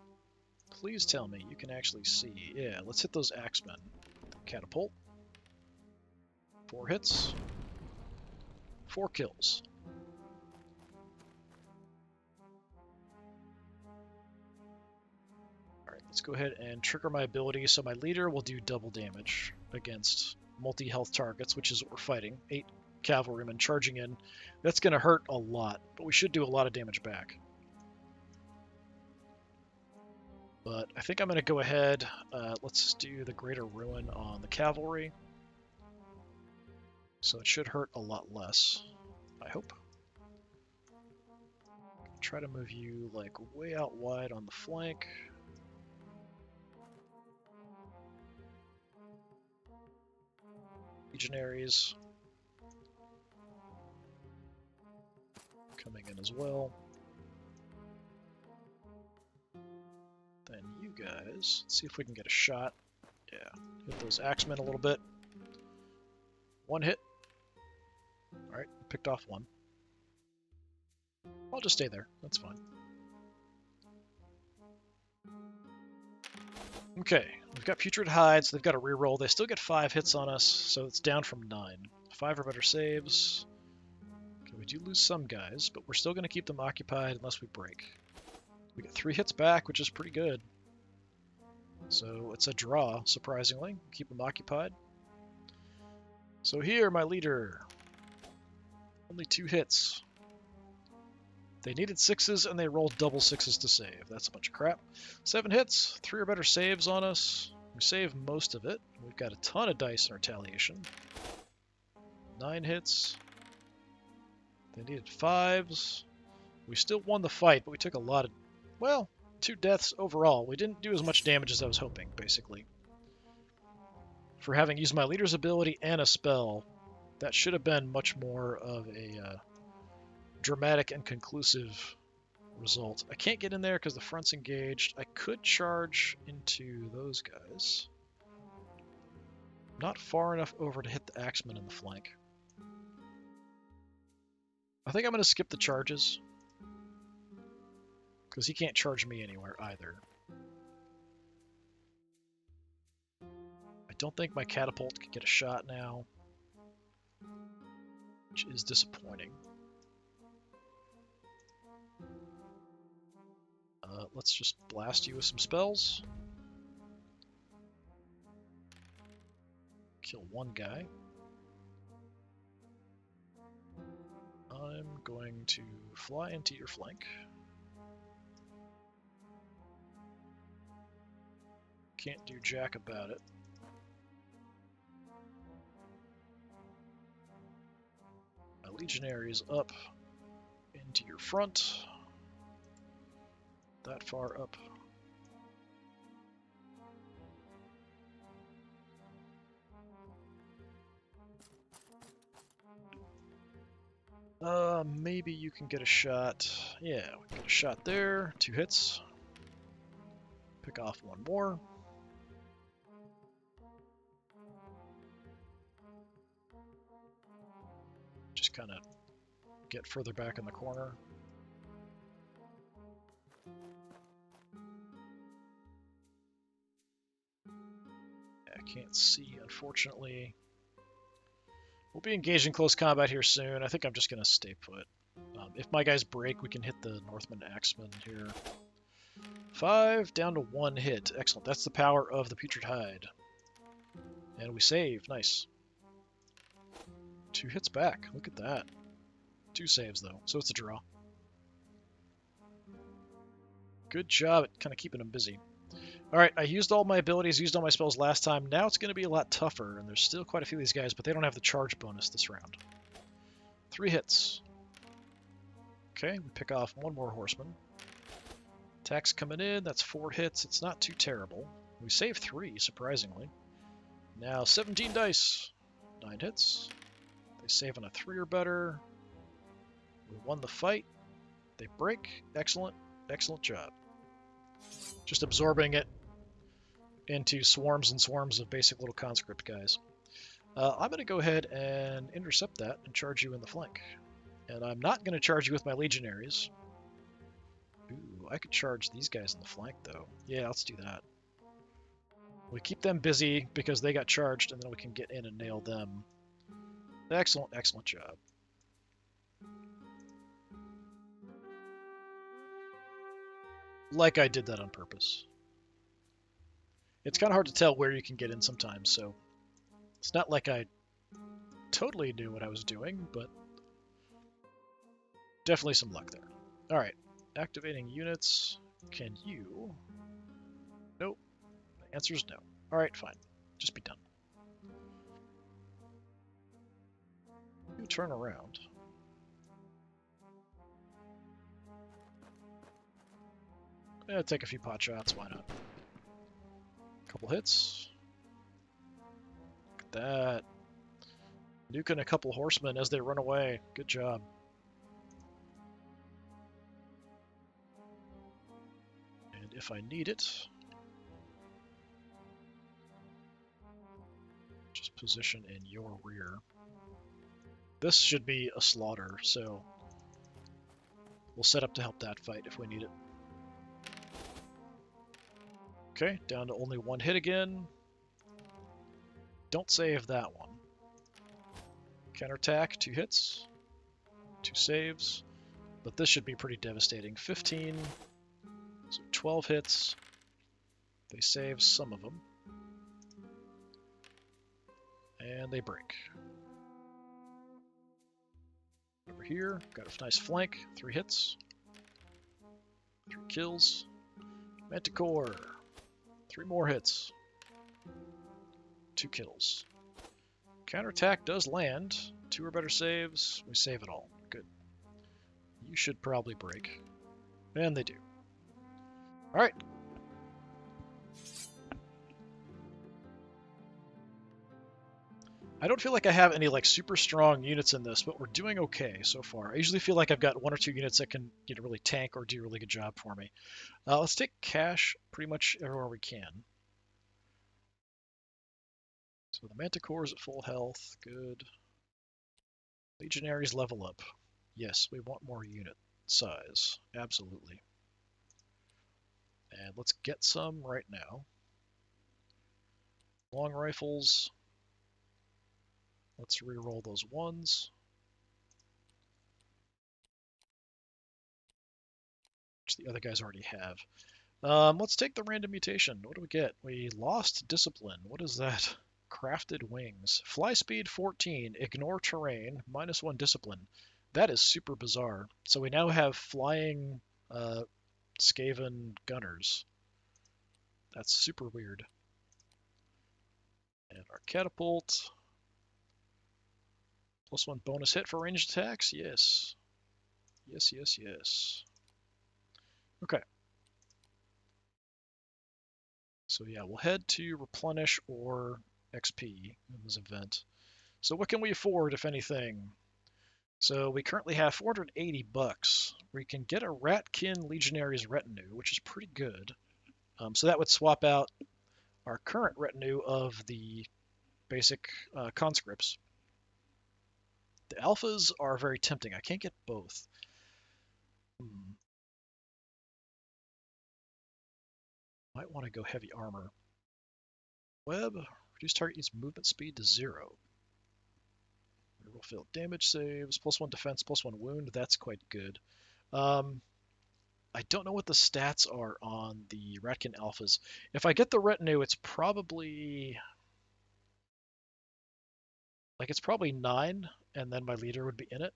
Please tell me you can actually see. Yeah, let's hit those axemen. Catapult. 4 hits. 4 kills. Alright, let's go ahead and trigger my ability. So my leader will do double damage against multi-health targets, which is what we're fighting. 8 cavalrymen charging in. That's going to hurt a lot, but we should do a lot of damage back. But I think I'm going to go ahead. Let's do the Greater Ruin on the cavalry. So it should hurt a lot less, I hope. Try to move you like way out wide on the flank. Legionaries coming in as well. Then you guys, let's see if we can get a shot. Yeah, hit those axemen a little bit. 1 hit. Alright, picked off 1. I'll just stay there, that's fine. Okay, we've got Putrid Hides, they've got a reroll. They still get 5 hits on us, so it's down from 9. 5 or better saves. Okay, we do lose some guys, but we're still going to keep them occupied unless we break. We get 3 hits back, which is pretty good. So it's a draw, surprisingly. Keep them occupied. So here, my leader. Only 2 hits. They needed 6s, and they rolled double 6s to save. That's a bunch of crap. 7 hits, 3 or better saves on us. We save most of it. We've got a ton of dice in retaliation. 9 hits. They needed 5s. We still won the fight, but we took a lot of... Well, 2 deaths overall. We didn't do as much damage as I was hoping, basically. For having used my leader's ability and a spell, that should have been much more of a dramatic and conclusive result. I can't get in there because the front's engaged. I could charge into those guys. Not far enough over to hit the axeman in the flank. I think I'm going to skip the charges because he can't charge me anywhere either. I don't think my catapult can get a shot now, which is disappointing. Let's just blast you with some spells. Kill 1 guy. I'm going to fly into your flank. Can't do jack about it. Legionaries up into your front. That far up. Maybe you can get a shot. Yeah, we can get a shot there. 2 hits. Pick off 1 more. Just kind of get further back in the corner. I can't see, unfortunately. We'll be engaged in close combat here soon. I think I'm just going to stay put. If my guys break, we can hit the Northman Axeman here. 5 down to 1 hit. Excellent. That's the power of the Putrid Hide. And we save. Nice. 2 hits back. Look at that. 2 saves, though, so it's a draw. Good job at kind of keeping them busy. Alright, I used all my abilities, used all my spells last time. Now it's going to be a lot tougher, and there's still quite a few of these guys, but they don't have the charge bonus this round. 3 hits. Okay, we pick off 1 more horseman. Attacks coming in, that's 4 hits. It's not too terrible. We save 3, surprisingly. Now 17 dice. 9 hits. They save on a 3 or better. We won the fight. They break. Excellent. Excellent job. Just absorbing it into swarms and swarms of basic little conscript guys. I'm going to go ahead and intercept that and charge you in the flank. And I'm not going to charge you with my legionaries. Ooh, I could charge these guys in the flank, though. Yeah, let's do that. We keep them busy because they got charged, and then we can get in and nail them. Excellent, excellent job. Like I did that on purpose. It's kind of hard to tell where you can get in sometimes, so it's not like I totally knew what I was doing, but definitely some luck there. Alright, activating units. Can you? Nope. The answer is no. Alright, fine. Just be done. You turn around. Yeah, take a few pot shots, why not? Couple hits. Look at that. Nuking a couple horsemen as they run away. Good job. And if I need it, just position in your rear. This should be a slaughter, so we'll set up to help that fight if we need it. Okay, down to only 1 hit again. Don't save that one. Counterattack, 2 hits, 2 saves, but this should be pretty devastating. 15, so 12 hits. They save some of them. And they break. Over here, got a nice flank, 3 hits, 3 kills. Manticore, 3 more hits, 2 kills. Counterattack does land, 2 or better saves, we save it all. Good. You should probably break. And they do. Alright. I don't feel like I have any like super strong units in this, but we're doing okay so far. I usually feel like I've got 1 or 2 units that can really tank or do a really good job for me. Let's take cash pretty much everywhere we can. So the Manticore is at full health. Good. Legionaries level up. Yes, we want more unit size. Absolutely. And let's get some right now. Long rifles. Let's re-roll those 1s. Which the other guys already have. Let's take the random mutation. What do we get? We lost discipline. What is that? Crafted wings. Fly speed 14. Ignore terrain. -1 discipline. That is super bizarre. So we now have flying Skaven gunners. That's super weird. And our catapult. +1 bonus hit for ranged attacks. Yes. Yes, yes, yes. Okay. So yeah, we'll head to replenish or XP in this event. So what can we afford, if anything? So we currently have 480 bucks. We can get a Ratkin Legionary's retinue, which is pretty good. So that would swap out our current retinue of the basic conscripts. The alphas are very tempting. I can't get both. Might want to go heavy armor. Web, reduce target use movement speed to 0. Reroll failed damage saves, +1 defense, +1 wound. That's quite good. I don't know what the stats are on the Ratkin alphas. If I get the retinue, it's probably it's probably 9, and then my leader would be in it.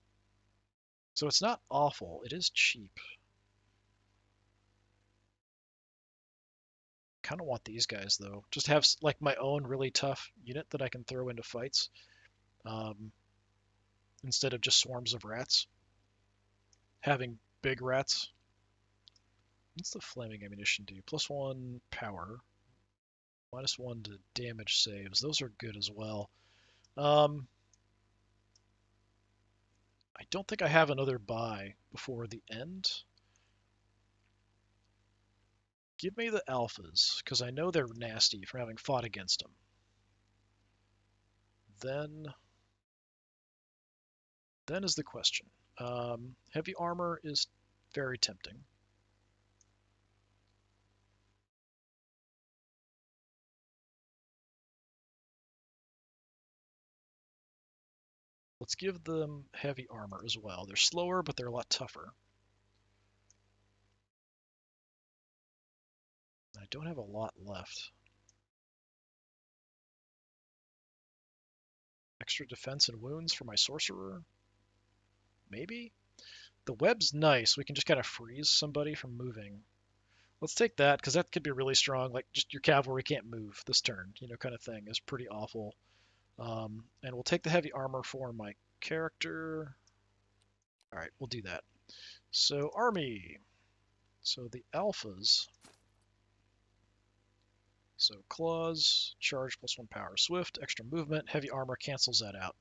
So it's not awful. It is cheap. Kind of want these guys though. Just have like my own really tough unit that I can throw into fights, instead of just swarms of rats. Having big rats. What's the flaming ammunition do? +1 power, -1 to damage saves. Those are good as well. I don't think I have another buy before the end. Give me the alphas, because I know they're nasty from having fought against them. Then is the question. Heavy armor is very tempting. Let's give them heavy armor as well. They're slower, but they're a lot tougher. I don't have a lot left. Extra defense and wounds for my sorcerer? Maybe? The web's nice. We can just kind of freeze somebody from moving. Let's take that, because that could be really strong. Like, just your cavalry can't move this turn, kind of thing is pretty awful. And we'll take the heavy armor for my character. All right, we'll do that. So, army. So the alphas. So claws, charge +1 power, swift, extra movement, heavy armor cancels that out.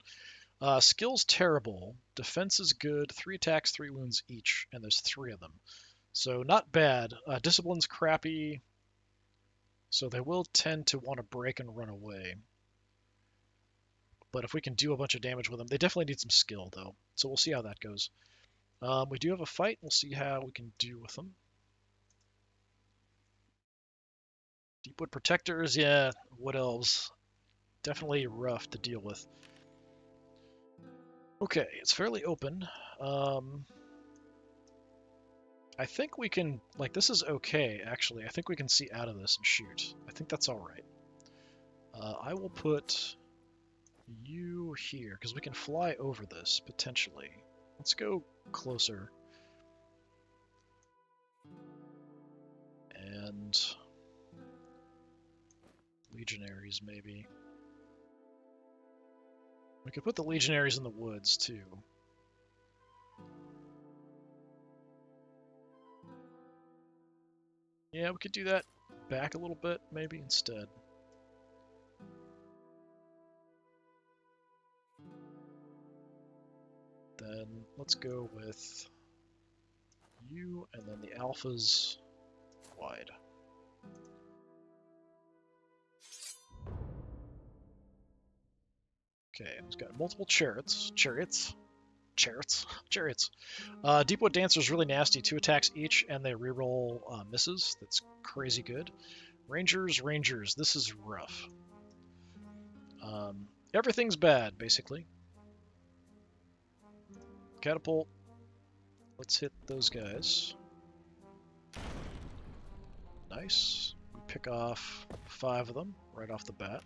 Skills terrible, defense is good, 3 attacks, 3 wounds each, and there's 3 of them. So not bad. Discipline's crappy, so they will tend to want to break and run away. But if we can do a bunch of damage with them, they definitely need some skill though. So we'll see how that goes. We do have a fight. We'll see how we can do with them. Deepwood Protectors, yeah, Wood Elves. Definitely rough to deal with. Okay, it's fairly open. I think we can, this is okay, actually. I think we can see out of this and shoot. I think that's alright. I will put you here, because we can fly over this, potentially. Let's go closer. And legionaries, maybe. We could put the legionaries in the woods, too. Yeah, we could do that back a little bit, maybe, instead. Then let's go with you, and then the alphas wide. Okay, he's got multiple chariots. Deepwood Dancer's really nasty. 2 attacks each, and they reroll misses. That's crazy good. Rangers. This is rough. Everything's bad, basically. Catapult. Let's hit those guys. Nice. We pick off 5 of them right off the bat.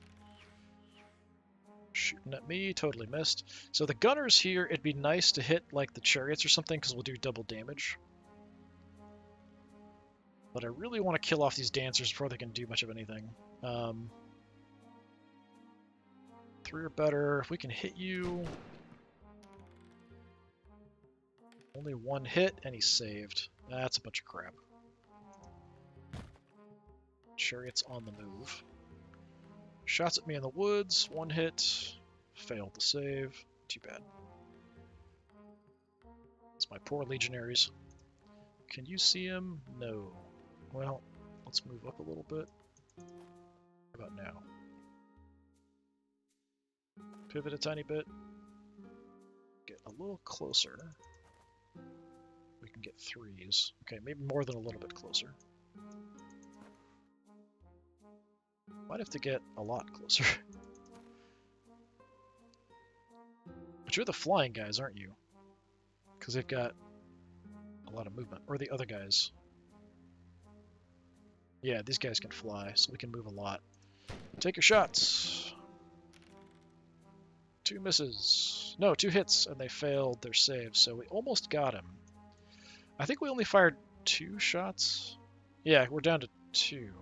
Shooting at me, totally missed. So the gunners here, it'd be nice to hit like the chariots or something, because we'll do double damage. But I really want to kill off these dancers before they can do much of anything. 3 or better. If we can hit you, Only one hit, and he saved. That's a bunch of crap. Chariot's on the move. Shots at me in the woods. One hit. Failed to save. Too bad. It's my poor legionaries. Can you see him? No. Well, let's move up a little bit. How about now? Pivot a tiny bit. Get a little closer. We can get threes. Okay, maybe more than a little bit closer. Might have to get a lot closer. But you're the flying guys, aren't you? Because they've got a lot of movement. Or the other guys. Yeah, these guys can fly, so we can move a lot. Take your shots. 2 misses. No, 2 hits, and they failed their save, so we almost got him. I think we only fired 2 shots. Yeah, we're down to 2.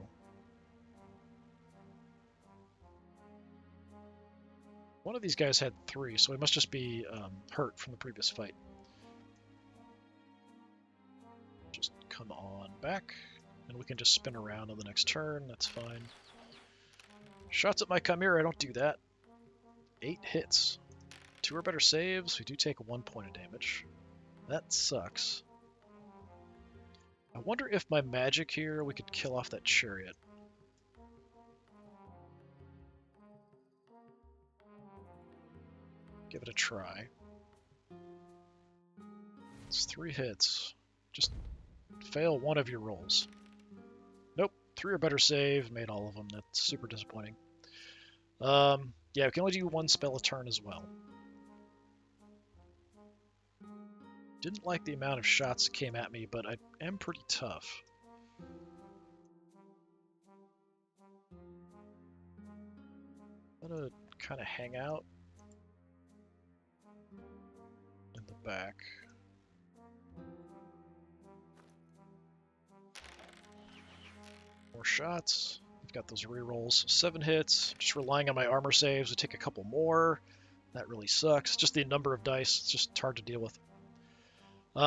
One of these guys had 3, so he must just be hurt from the previous fight. Just come on back, and we can just spin around on the next turn. That's fine. Shots at my Chimera, I don't do that. 8 hits. 2 or better saves. We do take 1 point of damage. That sucks. I wonder if my magic here, we could kill off that chariot. Give it a try. It's 3 hits. Just fail one of your rolls. Nope. 3 or better save. Made all of them. That's super disappointing. Yeah, we can only do 1 spell a turn as well. Didn't like the amount of shots that came at me, but I am pretty tough. I'm gonna kind of hang out in the back. More shots. I've got those rerolls. 7 hits. Just relying on my armor saves to take a couple more. That really sucks. Just the number of dice. It's just hard to deal with.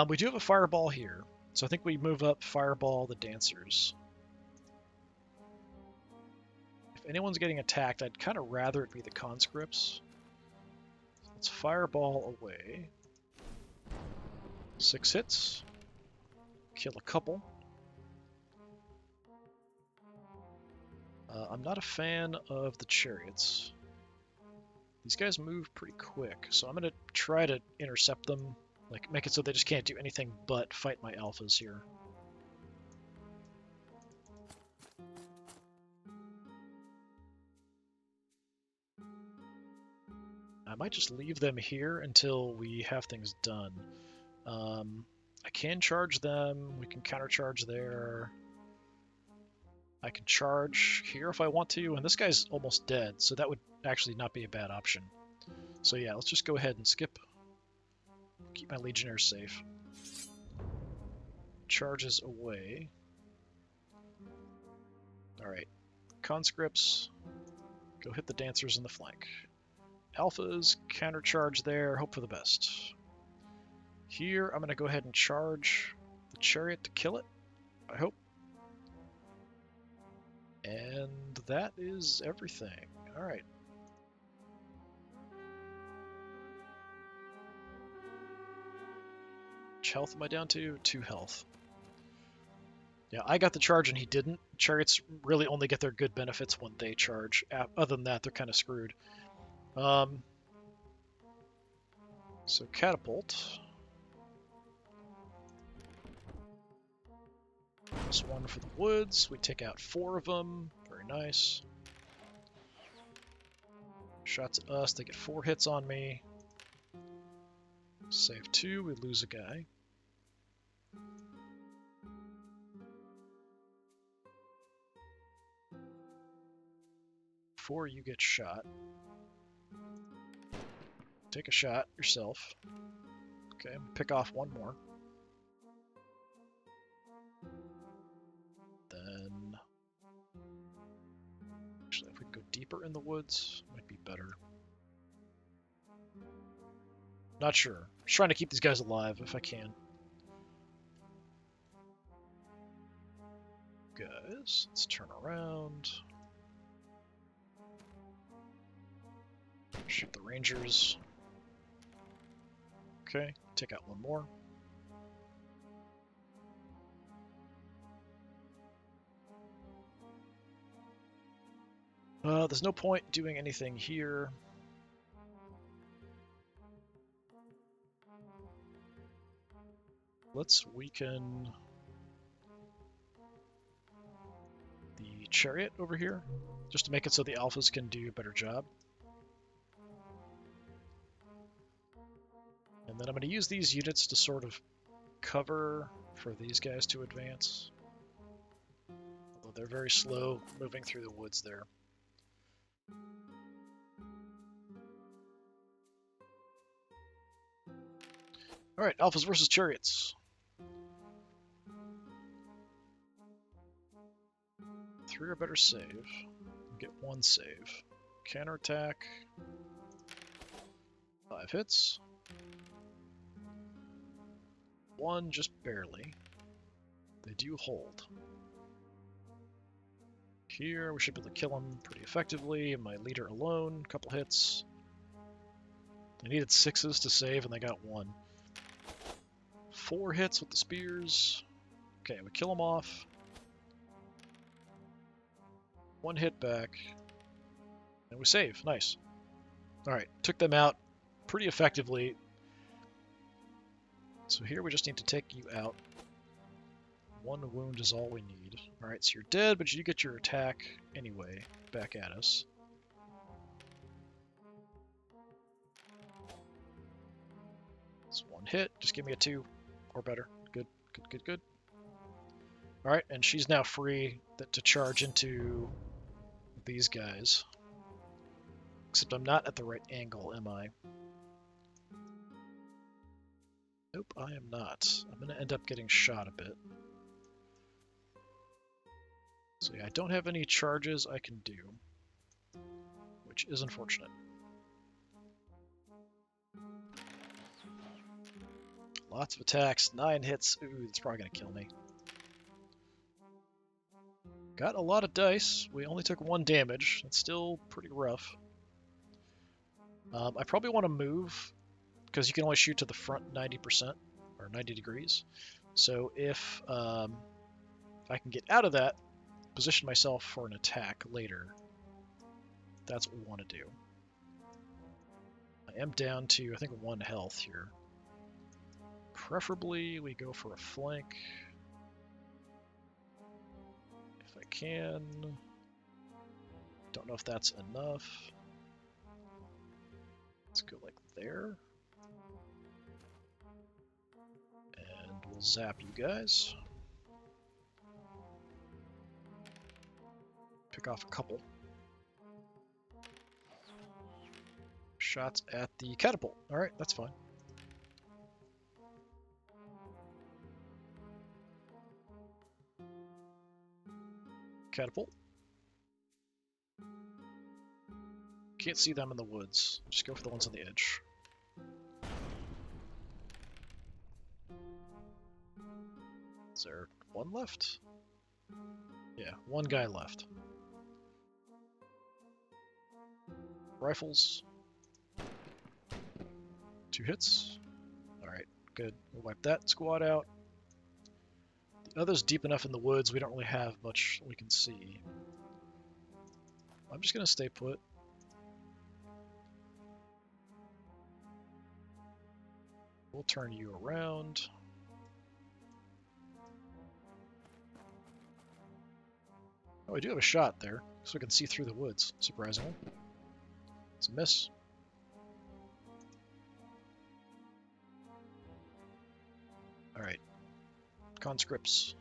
We do have a fireball here, so I think we move up fireball the dancers. If anyone's getting attacked, I'd kind of rather it be the conscripts. So let's fireball away. 6 hits. Kill a couple. I'm not a fan of the chariots. These guys move pretty quick, so I'm going to try to intercept them. Like, make it so they just can't do anything but fight my alphas here. I might just leave them here until we have things done. I can charge them. We can countercharge there. I can charge here if I want to, and this guy's almost dead, so that would actually not be a bad option. So yeah, let's just go ahead and skip. Keep my legionnaires safe. Charges away. Alright. Conscripts. Go hit the dancers in the flank. Alphas, countercharge there, hope for the best. Here, I'm going to go ahead and charge the chariot to kill it, I hope. And that is everything. Alright. Which health am I down to? 2 health. Yeah, I got the charge and he didn't. Chariots really only get their good benefits when they charge. Other than that, they're kind of screwed. So catapult. Plus 1 for the woods. We take out 4 of them. Very nice. Shots at us. They get 4 hits on me. Save 2. We lose a guy. Before you get shot. Take a shot yourself. Okay, pick off 1 more. Then... Actually, if we can go deeper in the woods, might be better. Not sure. Just trying to keep these guys alive if I can. Guys, let's turn around. Shoot the Rangers. Okay, take out one more. There's no point doing anything here. Let's weaken the chariot over here, just to make it so the alphas can do a better job. And then I'm going to use these units to sort of cover for these guys to advance. Although they're very slow moving through the woods there. Alright, alphas versus chariots. 3 or better save. Get 1 save. Counterattack. 5 hits. 1 just barely. They do hold. Here we should be able to kill them pretty effectively. My leader alone, couple hits. They needed 6s to save and they got 1. 4 hits with the spears. Okay, we kill them off. 1 hit back. And we save. Nice. Alright, took them out pretty effectively. So here we just need to take you out. 1 wound is all we need. Alright, so you're dead, but you get your attack anyway back at us. It's 1 hit. Just give me a 2 or better. Good, good, good, good. Alright, and she's now free to charge into these guys. Except I'm not at the right angle, am I? Nope, I am not. I'm going to end up getting shot a bit. So yeah, I don't have any charges I can do, which is unfortunate. Lots of attacks, 9 hits. Ooh, that's probably going to kill me. Got a lot of dice. We only took 1 damage. That's still pretty rough. I probably want to move, because you can only shoot to the front 90%, or 90 degrees. So if I can get out of that, position myself for an attack later, that's what we want to do. I am down to, I think, 1 health here. Preferably, we go for a flank. If I can. Don't know if that's enough. Let's go like there. And we'll zap you guys. Pick off a couple. Shots at the catapult. Alright, that's fine. Catapult. Can't see them in the woods. Just go for the ones on the edge. Is there 1 left? Yeah, 1 guy left. Rifles. 2 hits. Alright, good. We'll wipe that squad out. The other's deep enough in the woods, we don't really have much we can see. I'm just going to stay put. We'll turn you around. Oh, I do have a shot there, so we can see through the woods, surprisingly. It's a miss. Alright. Conscripts.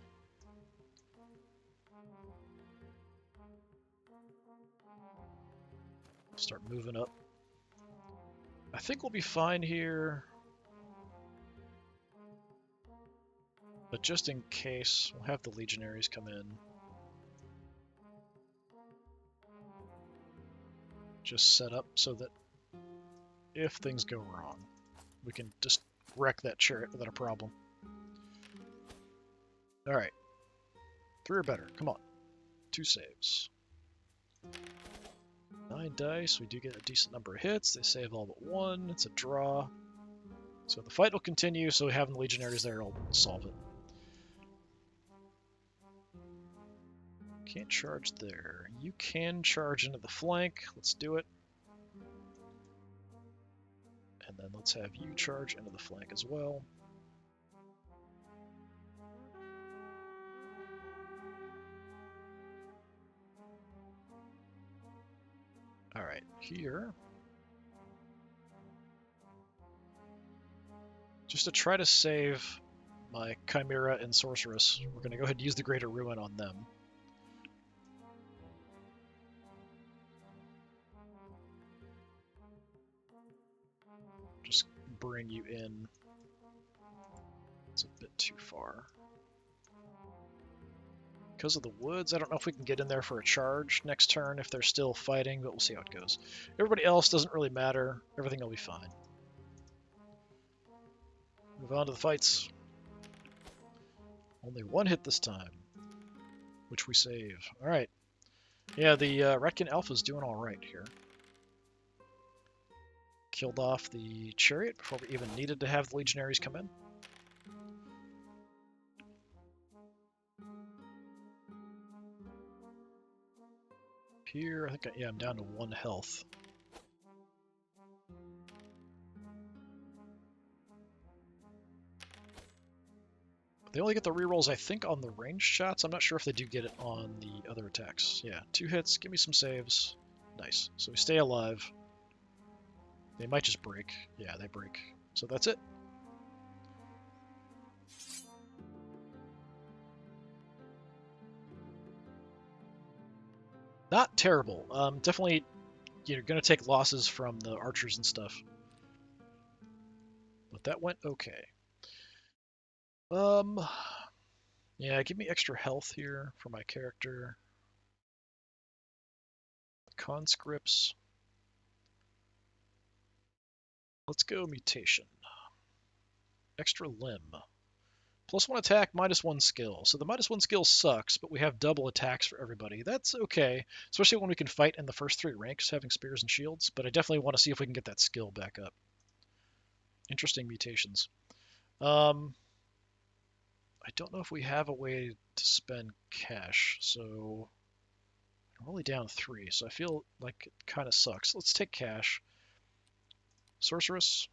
Start moving up. I think we'll be fine here. But just in case, we'll have the legionaries come in. Just set up so that if things go wrong, we can just wreck that chariot without a problem. Alright. 3 or better. Come on. 2 saves. 9 dice. We do get a decent number of hits. They save all but 1. It's a draw. So the fight will continue, so having the legionaries there will solve it. Can't charge there. You can charge into the flank. Let's do it. And then let's have you charge into the flank as well. Alright, here. Just to try to save my Chimera and Sorceress, we're going to go ahead and use the Greater Ruin on them. Just bring you in. It's a bit too far. Because of the woods, I don't know if we can get in there for a charge next turn if they're still fighting, but we'll see how it goes. Everybody else doesn't really matter. Everything will be fine. Move on to the fights. Only 1 hit this time, which we save. Alright. Yeah, the Ratkin Alpha's doing alright here. Killed off the chariot before we even needed to have the legionaries come in. Here, I think, yeah, I'm down to 1 health. They only get the rerolls, I think, on the ranged shots. I'm not sure if they do get it on the other attacks. Yeah, 2 hits, give me some saves. Nice. So we stay alive. They might just break. Yeah, they break. So that's it. Not terrible. Definitely, you're going to take losses from the archers and stuff. But that went okay. Yeah, give me extra health here for my character. Conscripts. Let's go mutation. Extra limb. +1 attack, -1 skill. So the -1 skill sucks, but we have double attacks for everybody. That's okay, especially when we can fight in the first 3 ranks, having spears and shields, but I definitely want to see if we can get that skill back up. Interesting mutations. I don't know if we have a way to spend cash, so I'm only down 3, so I feel like it kind of sucks. Let's take cash. Sorceress.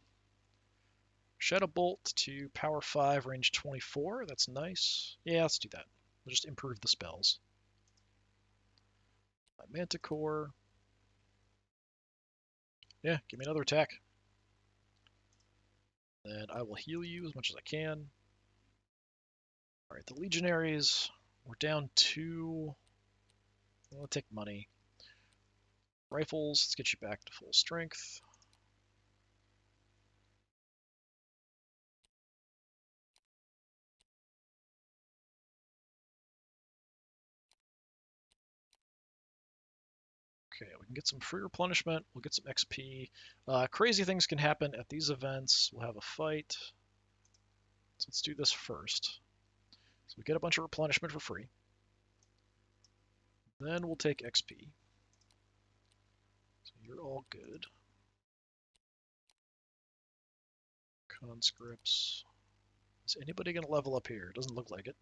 Shadow Bolt to power 5, range 24. That's nice. Yeah, let's do that. We'll just improve the spells. My Manticore. Yeah, give me another attack. Then I will heal you as much as I can. Alright, the Legionaries. We're down 2. I'll take money. Rifles, let's get you back to full strength. Okay, we can get some free replenishment. We'll get some XP. Crazy things can happen at these events. We'll have a fight. So let's do this first. So we get a bunch of replenishment for free. Then we'll take XP. So you're all good. Conscripts. Is anybody going to level up here? Doesn't look like it.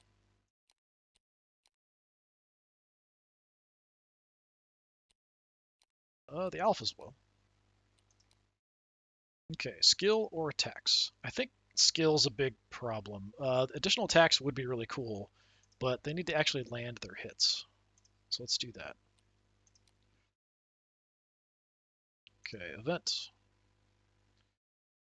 The alphas will. Okay, skill or attacks? I think skill's a big problem. Additional attacks would be really cool, but they need to actually land their hits. So let's do that. Okay, event.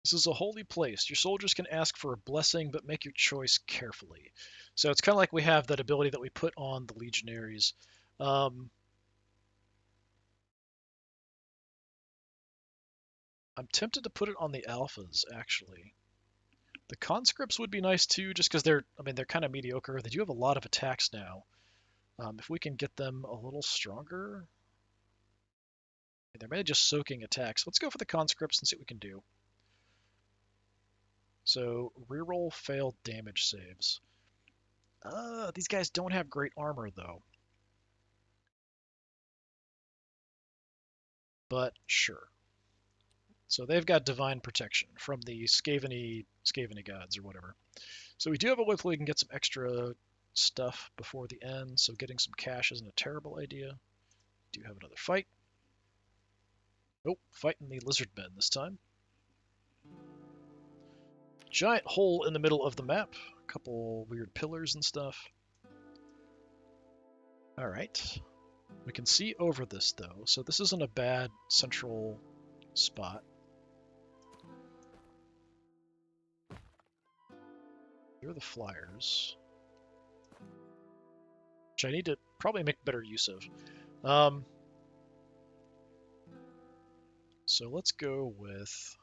This is a holy place. Your soldiers can ask for a blessing, but make your choice carefully. So it's kind of like we have that ability that we put on the legionaries. I'm tempted to put it on the alphas, actually. The conscripts would be nice too, just because they're kind of mediocre. They do have a lot of attacks now. If we can get them a little stronger, they're maybe just soaking attacks. Let's go for the conscripts and see what we can do. So reroll failed damage saves. These guys don't have great armor though. But sure. So they've got divine protection from the Skaven gods or whatever. So we do have a way we can get some extra stuff before the end, so getting some cash isn't a terrible idea. Do have another fight. Oh, fighting the lizard men this time. Giant hole in the middle of the map. A couple weird pillars and stuff. Alright. We can see over this though, so this isn't a bad central spot. Here are the flyers, which I need to probably make better use of. So let's go with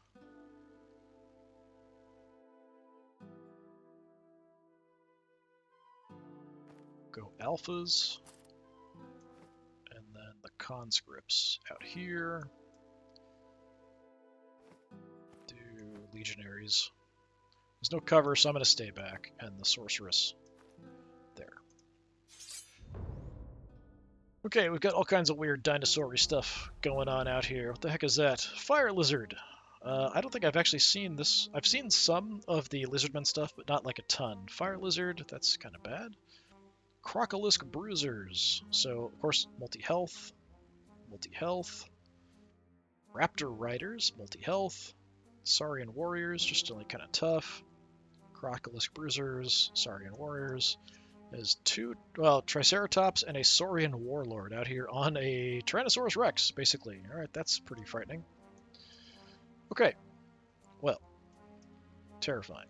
alphas, and then the conscripts out here. Do legionaries. There's no cover, so I'm going to stay back, and the sorceress there. Okay, we've got all kinds of weird dinosaur-y stuff going on out here. What the heck is that? Fire lizard. I don't think I've actually seen this. I've seen some of the lizardmen stuff, but not like a ton. Fire lizard, that's kind of bad. Crocolisk bruisers. So, of course, multi-health. Multi-health. Raptor riders, multi-health. Saurian warriors, just only kind of tough. Crocolisk bruisers, Saurian warriors. There's Triceratops and a Saurian warlord out here on a Tyrannosaurus Rex, basically. Alright, that's pretty frightening. Okay. Well. Terrifying.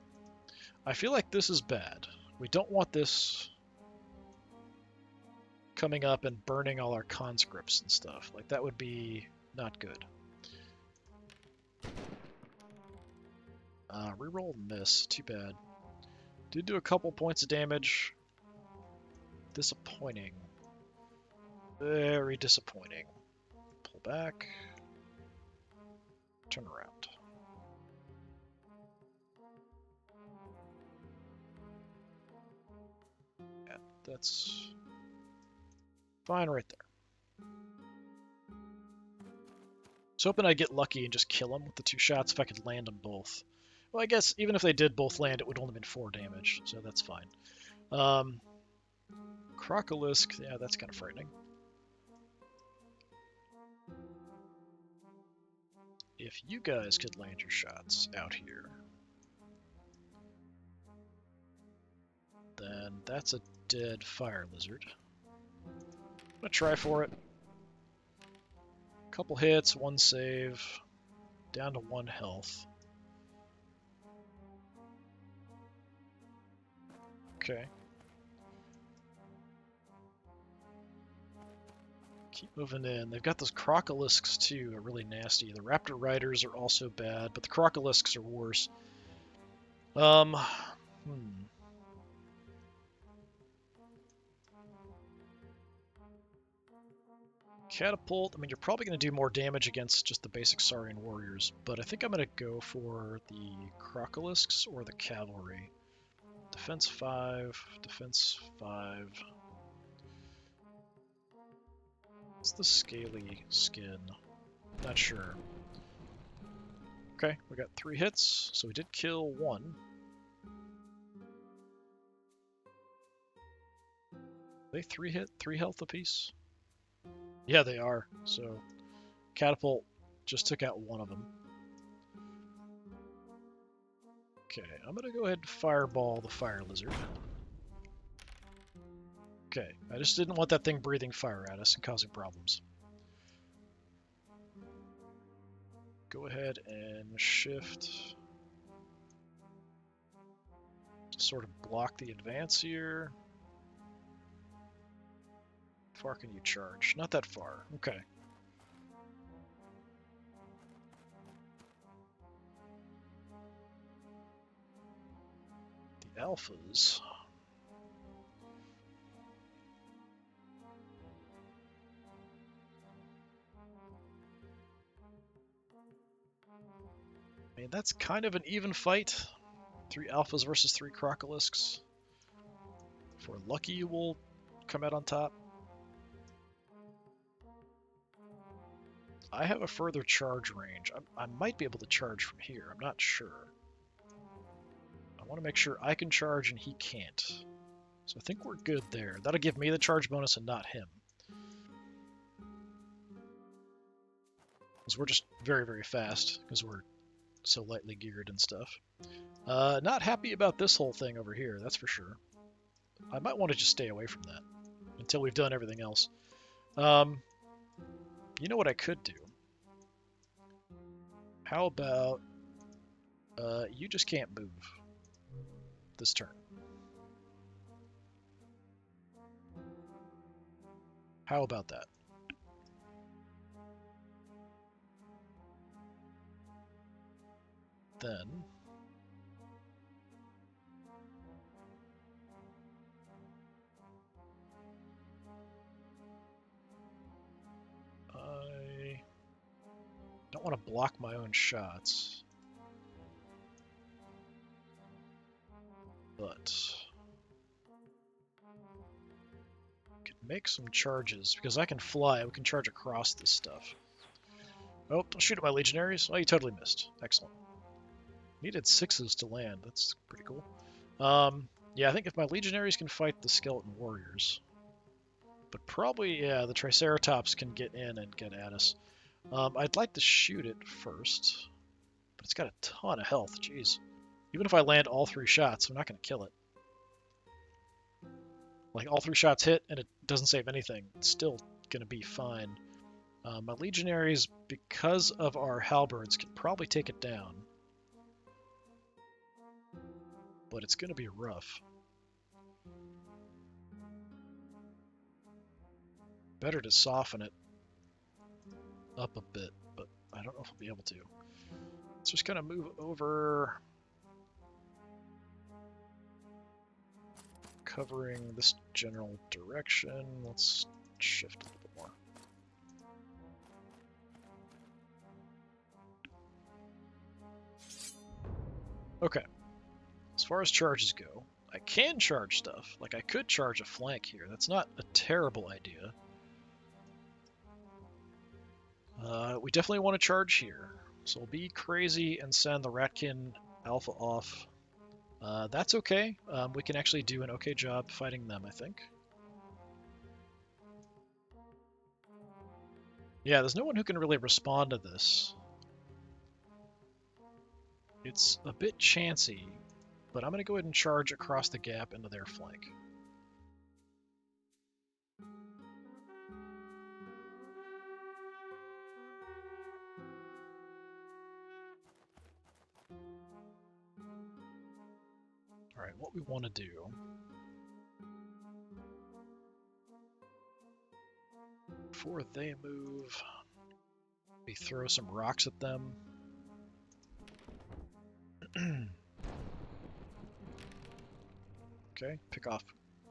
I feel like this is bad. We don't want this coming up and burning all our conscripts and stuff. Like, that would be not good. Reroll and miss. Too bad. Did do a couple points of damage. Disappointing. Very disappointing. Pull back. Turn around. Yeah, that's fine right there. I was hoping I'd get lucky and just kill him with the 2 shots if I could land them both. Well, I guess even if they did both land, it would only been 4 damage, so that's fine. Crocolisk, yeah, that's kind of frightening. If you guys could land your shots out here, then that's a dead fire lizard. I'm gonna try for it. Couple hits, 1 save, down to 1 health. Okay. Keep moving in. They've got those crocolisks too, are really nasty. The raptor riders are also bad, but the crocolisks are worse. Catapult, I mean, you're probably going to do more damage against just the basic Saurian warriors, but I think I'm going to go for the crocolisks or the cavalry. Defense 5, defense 5. What's the scaly skin? Not sure. Okay, we got 3 hits, so we did kill 1. Are they 3 health apiece? Yeah, they are. So, catapult just took out 1 of them. Okay, I'm gonna go ahead and fireball the fire lizard. Okay, I just didn't want that thing breathing fire at us and causing problems. Go ahead and shift. Sort of block the advance here. How far can you charge? Not that far. Okay. The alphas. I mean, that's kind of an even fight. 3 alphas versus 3 crocolisks. If we're lucky, we'll come out on top. I have a further charge range. I might be able to charge from here. I'm not sure. I want to make sure I can charge and he can't. So I think we're good there. That'll give me the charge bonus and not him. Because we're just very, very fast, because we're so lightly geared and stuff. Not happy about this whole thing over here, that's for sure. I might want to just stay away from that until we've done everything else. You know what I could do? How about you just can't move this turn. How about that? Then I don't want to block my own shots, but I could make some charges because I can fly. We can charge across this stuff. Oh, don't shoot at my legionaries. Oh, you totally missed. Excellent. Needed 6s to land. That's pretty cool. Yeah, I think if my legionaries can fight the skeleton warriors, but probably, yeah, the Triceratops can get in and get at us. I'd like to shoot it first, but it's got a ton of health. Jeez. Even if I land all 3 shots, I'm not going to kill it. Like, all 3 shots hit and it doesn't save anything. It's still going to be fine. My legionaries, because of our halberds, can probably take it down. But it's going to be rough. Better to soften it up a bit, but I don't know if we'll be able to. Let's just kind of move over, covering this general direction. Let's shift a little bit more. Okay. As far as charges go, I can charge stuff. Like, I could charge a flank here. That's not a terrible idea. We definitely want to charge here. So we'll be crazy and send the Ratkin Alpha off. That's okay. We can actually do an okay job fighting them, I think. Yeah, there's no one who can really respond to this. It's a bit chancy, but I'm going to go ahead and charge across the gap into their flank. Alright, what we want to do... before they move, we throw some rocks at them. Okay, pick off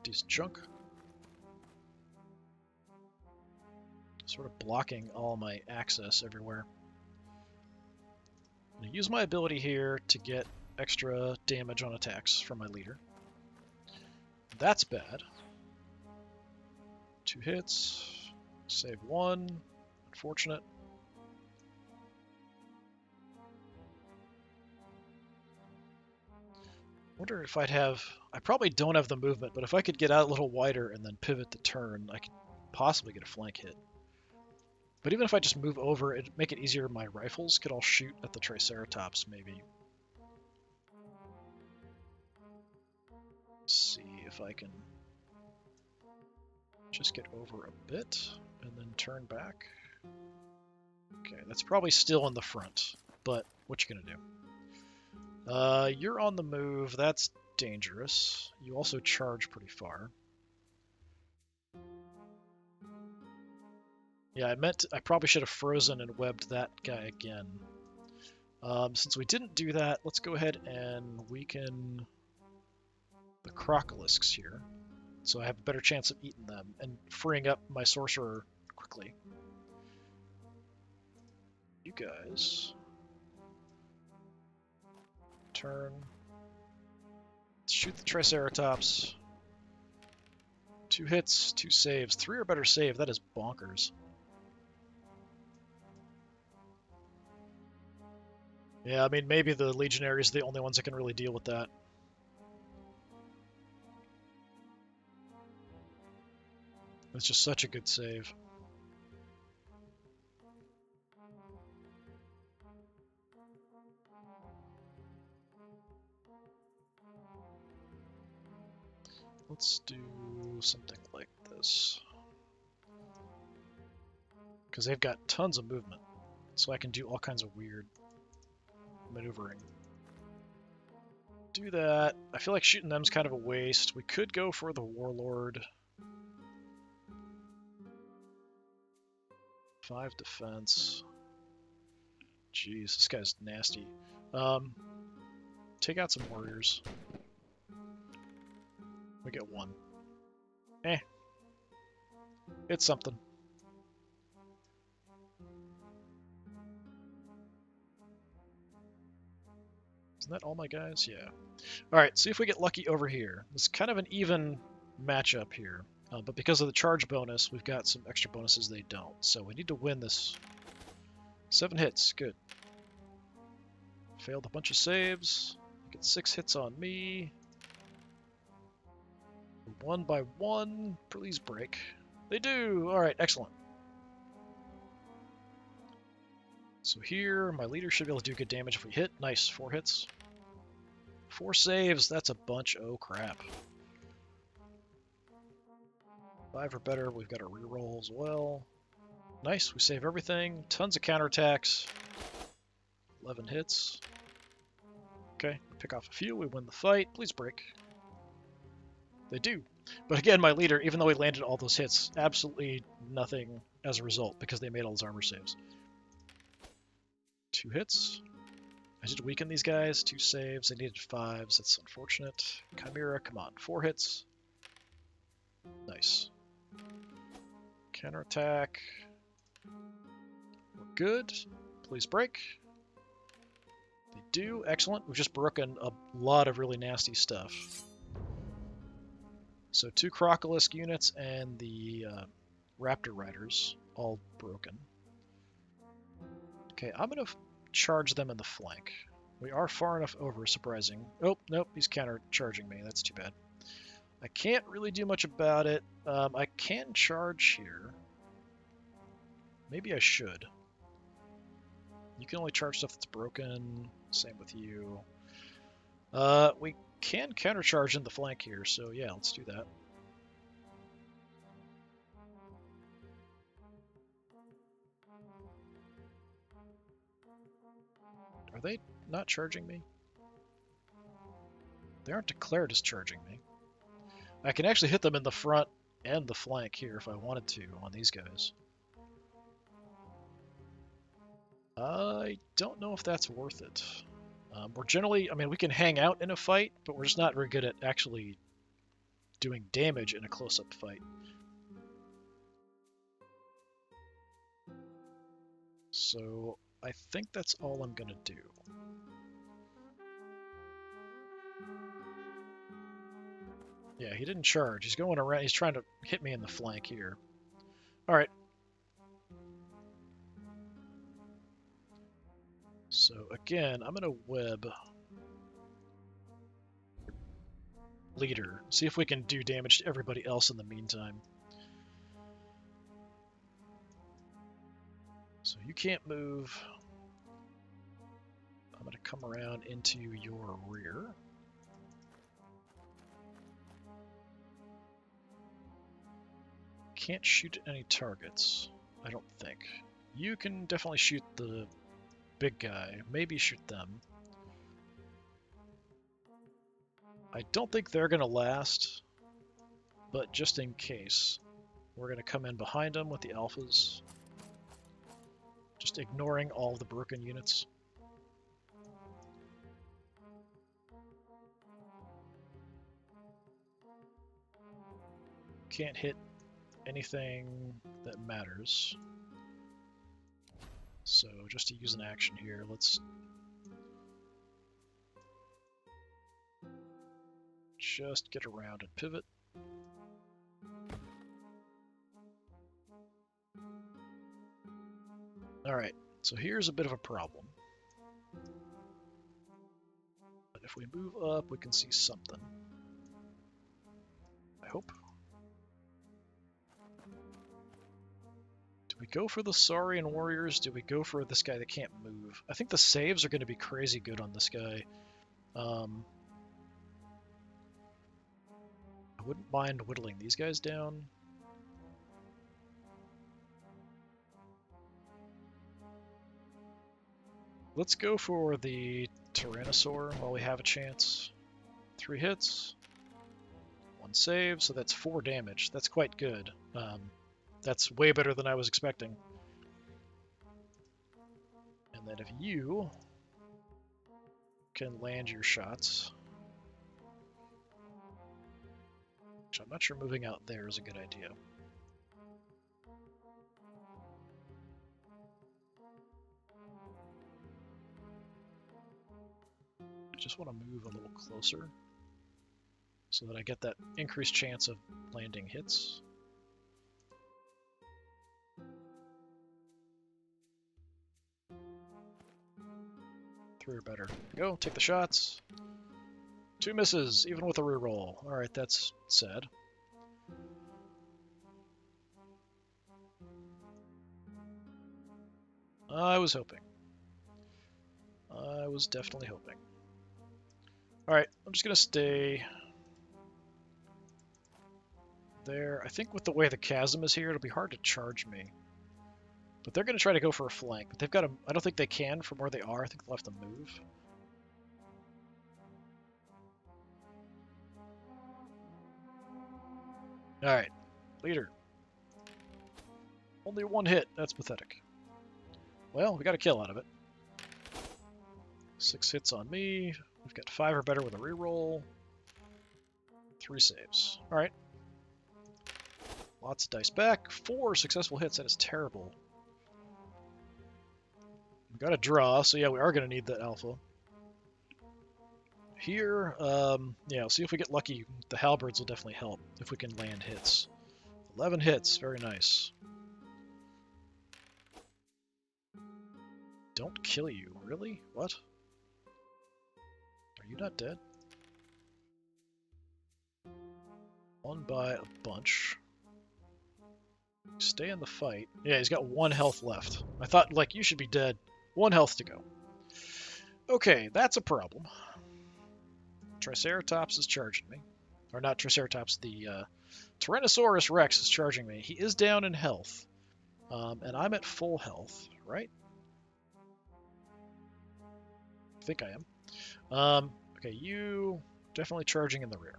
decent chunk. Sort of blocking all my access everywhere. I'm going to use my ability here to get extra damage on attacks from my leader. That's bad. 2 hits. Save 1. Unfortunate. I wonder if I'd have... I probably don't have the movement, but if I could get out a little wider and then pivot the turn, I could possibly get a flank hit. But even if I just move over, it'd make it easier. My rifles could all shoot at the Triceratops, maybe. Let's see if I can just get over a bit and then turn back. Okay, that's probably still in the front, but what you gonna do? You're on the move. That's dangerous. You also charge pretty far. Yeah, I probably should have frozen and webbed that guy again. Since we didn't do that, let's go ahead and weaken the crocolisks here, so I have a better chance of eating them and freeing up my sorcerer quickly. You guys turn shoot the Triceratops. 2 hits, 2 saves. 3 or better save. That is bonkers. Yeah, I mean, maybe the Legionaries are the only ones that can really deal with that. It's just such a good save. Let's do something like this. Because they've got tons of movement, so I can do all kinds of weird maneuvering. Do that. I feel like shooting them's kind of a waste. We could go for the Warlord. 5 defense. Jeez, this guy's nasty. Take out some warriors. We get 1. Eh. It's something. Isn't that all my guys? Yeah. Alright, see if we get lucky over here. It's kind of an even matchup here. But because of the charge bonus, we've got some extra bonuses they don't. So we need to win this. 7 hits. Good. Failed a bunch of saves. Get 6 hits on me. 1 by 1. Please break. They do! Alright, excellent. So here, my leader should be able to do good damage if we hit. Nice, 4 hits. 4 saves, that's a bunch. Oh crap. 5 or better, we've got a reroll as well. Nice, we save everything. Tons of counterattacks. 11 hits. Okay, pick off a few, we win the fight. Please break. They do. But again, my leader, even though he landed all those hits, absolutely nothing as a result because they made all those armor saves. 2 hits. I did weaken these guys. 2 saves. I needed 5s. That's unfortunate. Chimera, come on. 4 hits. Nice. Counterattack. We're good. Please break. They do. Excellent. We've just broken a lot of really nasty stuff. So 2 Crocolisk units and the Raptor Riders all broken. Okay, I'm going to charge them in the flank. We are far enough over, surprising. Oh, nope, he's counter-charging me. That's too bad. I can't really do much about it. I can charge here. Maybe I should. You can only charge stuff that's broken. Same with you. We can countercharge in the flank here, so yeah, let's do that. Are they not charging me? They aren't declared as charging me. I can actually hit them in the front and the flank here if I wanted to on these guys. I don't know if that's worth it. We're generally, I mean, we can hang out in a fight, but we're just not very good at actually doing damage in a close-up fight. So I think that's all I'm gonna do. Yeah, he didn't charge. He's going around. He's trying to hit me in the flank here. All right. So again, I'm gonna web leader. See if we can do damage to everybody else in the meantime. So you can't move. I'm going to come around into your rear. Can't shoot any targets, I don't think. You can definitely shoot the big guy. Maybe shoot them. I don't think they're going to last, but just in case, we're going to come in behind them with the alphas. Just ignoring all the broken units. Can't hit anything that matters. So just to use an action here, let's just get around and pivot. Alright, so here's a bit of a problem. But if we move up, we can see something. I hope. Do we go for the Saurian warriors? Do we go for this guy that can't move? I think the saves are going to be crazy good on this guy. I wouldn't mind whittling these guys down. Let's go for the Tyrannosaur while we have a chance. 3 hits, 1 save, so that's 4 damage. That's quite good. That's way better than I was expecting. And then if you can land your shots, which I'm not sure moving out there is a good idea. I just want to move a little closer so that I get that increased chance of landing hits. 3 or better. Go, take the shots. 2 misses, even with a reroll. Alright, that's sad. I was hoping. I was definitely hoping. Alright, I'm just going to stay there. I think with the way the chasm is here, it'll be hard to charge me. But they're going to try to go for a flank. But they've got to... I don't think they can from where they are. I think they'll have to move. Alright, leader. Only 1 hit. That's pathetic. Well, we got a kill out of it. 6 hits on me. We've got 5 or better with a reroll. 3 saves. Alright. Lots of dice back. 4 successful hits. That is terrible. We got a draw, so yeah, we are going to need that alpha. Here, yeah, see if we get lucky. The halberds will definitely help if we can land hits. 11 hits. Very nice. Don't kill you. Really? What? Are you not dead? Won by a bunch. Stay in the fight. Yeah, he's got 1 health left. I thought, like, you should be dead. 1 health to go. Okay, that's a problem. Triceratops is charging me. Or not Triceratops, the Tyrannosaurus Rex is charging me. He is down in health. And I'm at full health, right? I think I am. Okay, you definitely charging in the rear.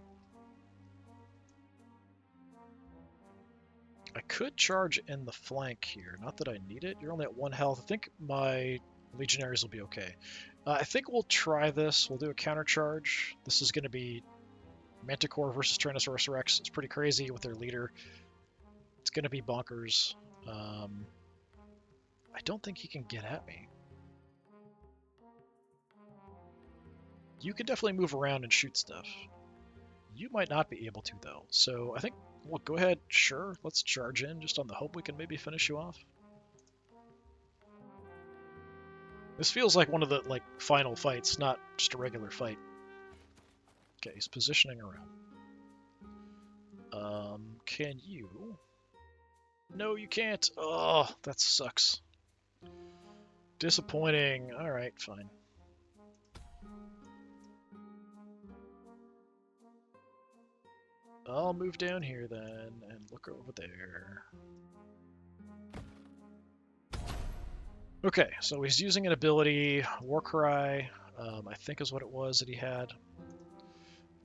I could charge in the flank here. Not that I need it. You're only at 1 health. I think my legionaries will be okay. I think we'll try this. We'll do a counter charge. This is going to be Manticore versus Tyrannosaurus Rex. It's pretty crazy with their leader. It's going to be bonkers. I don't think he can get at me. You can definitely move around and shoot stuff. You might not be able to, though. So I think we'll go ahead. Sure, let's charge in just on the hope we can maybe finish you off. This feels like one of the final fights, not just a regular fight. Okay, he's positioning around. Can you? No, you can't. Oh, that sucks. Disappointing. All right, fine. I'll move down here then and look over there. Okay, so he's using an ability, Warcry, I think is what it was that he had.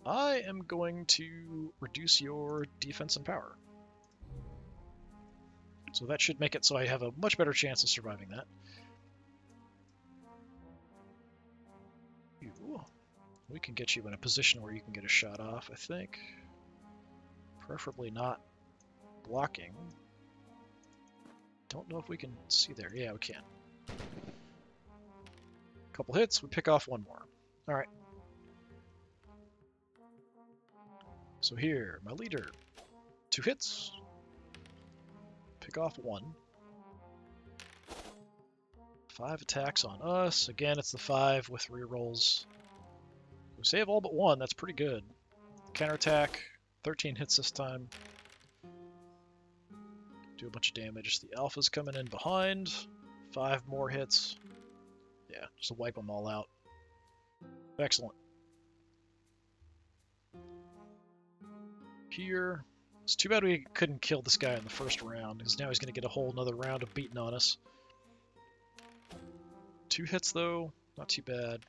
I am going to reduce your defense and power. So that should make it so I have a much better chance of surviving that. We can get you in a position where you can get a shot off, I think. Preferably not blocking. Don't know if we can see there. Yeah, we can. Couple hits, we pick off 1 more. Alright. So here, my leader. 2 hits. Pick off 1. 5 attacks on us. Again, it's the 5 with rerolls. We save all but 1. That's pretty good. Counterattack. 13 hits this time. Do a bunch of damage. The alpha's coming in behind. 5 more hits. Yeah, just to wipe them all out. Excellent. Here. It's too bad we couldn't kill this guy in the first round, because now he's going to get a whole another round of beating on us. 2 hits, though. Not too bad.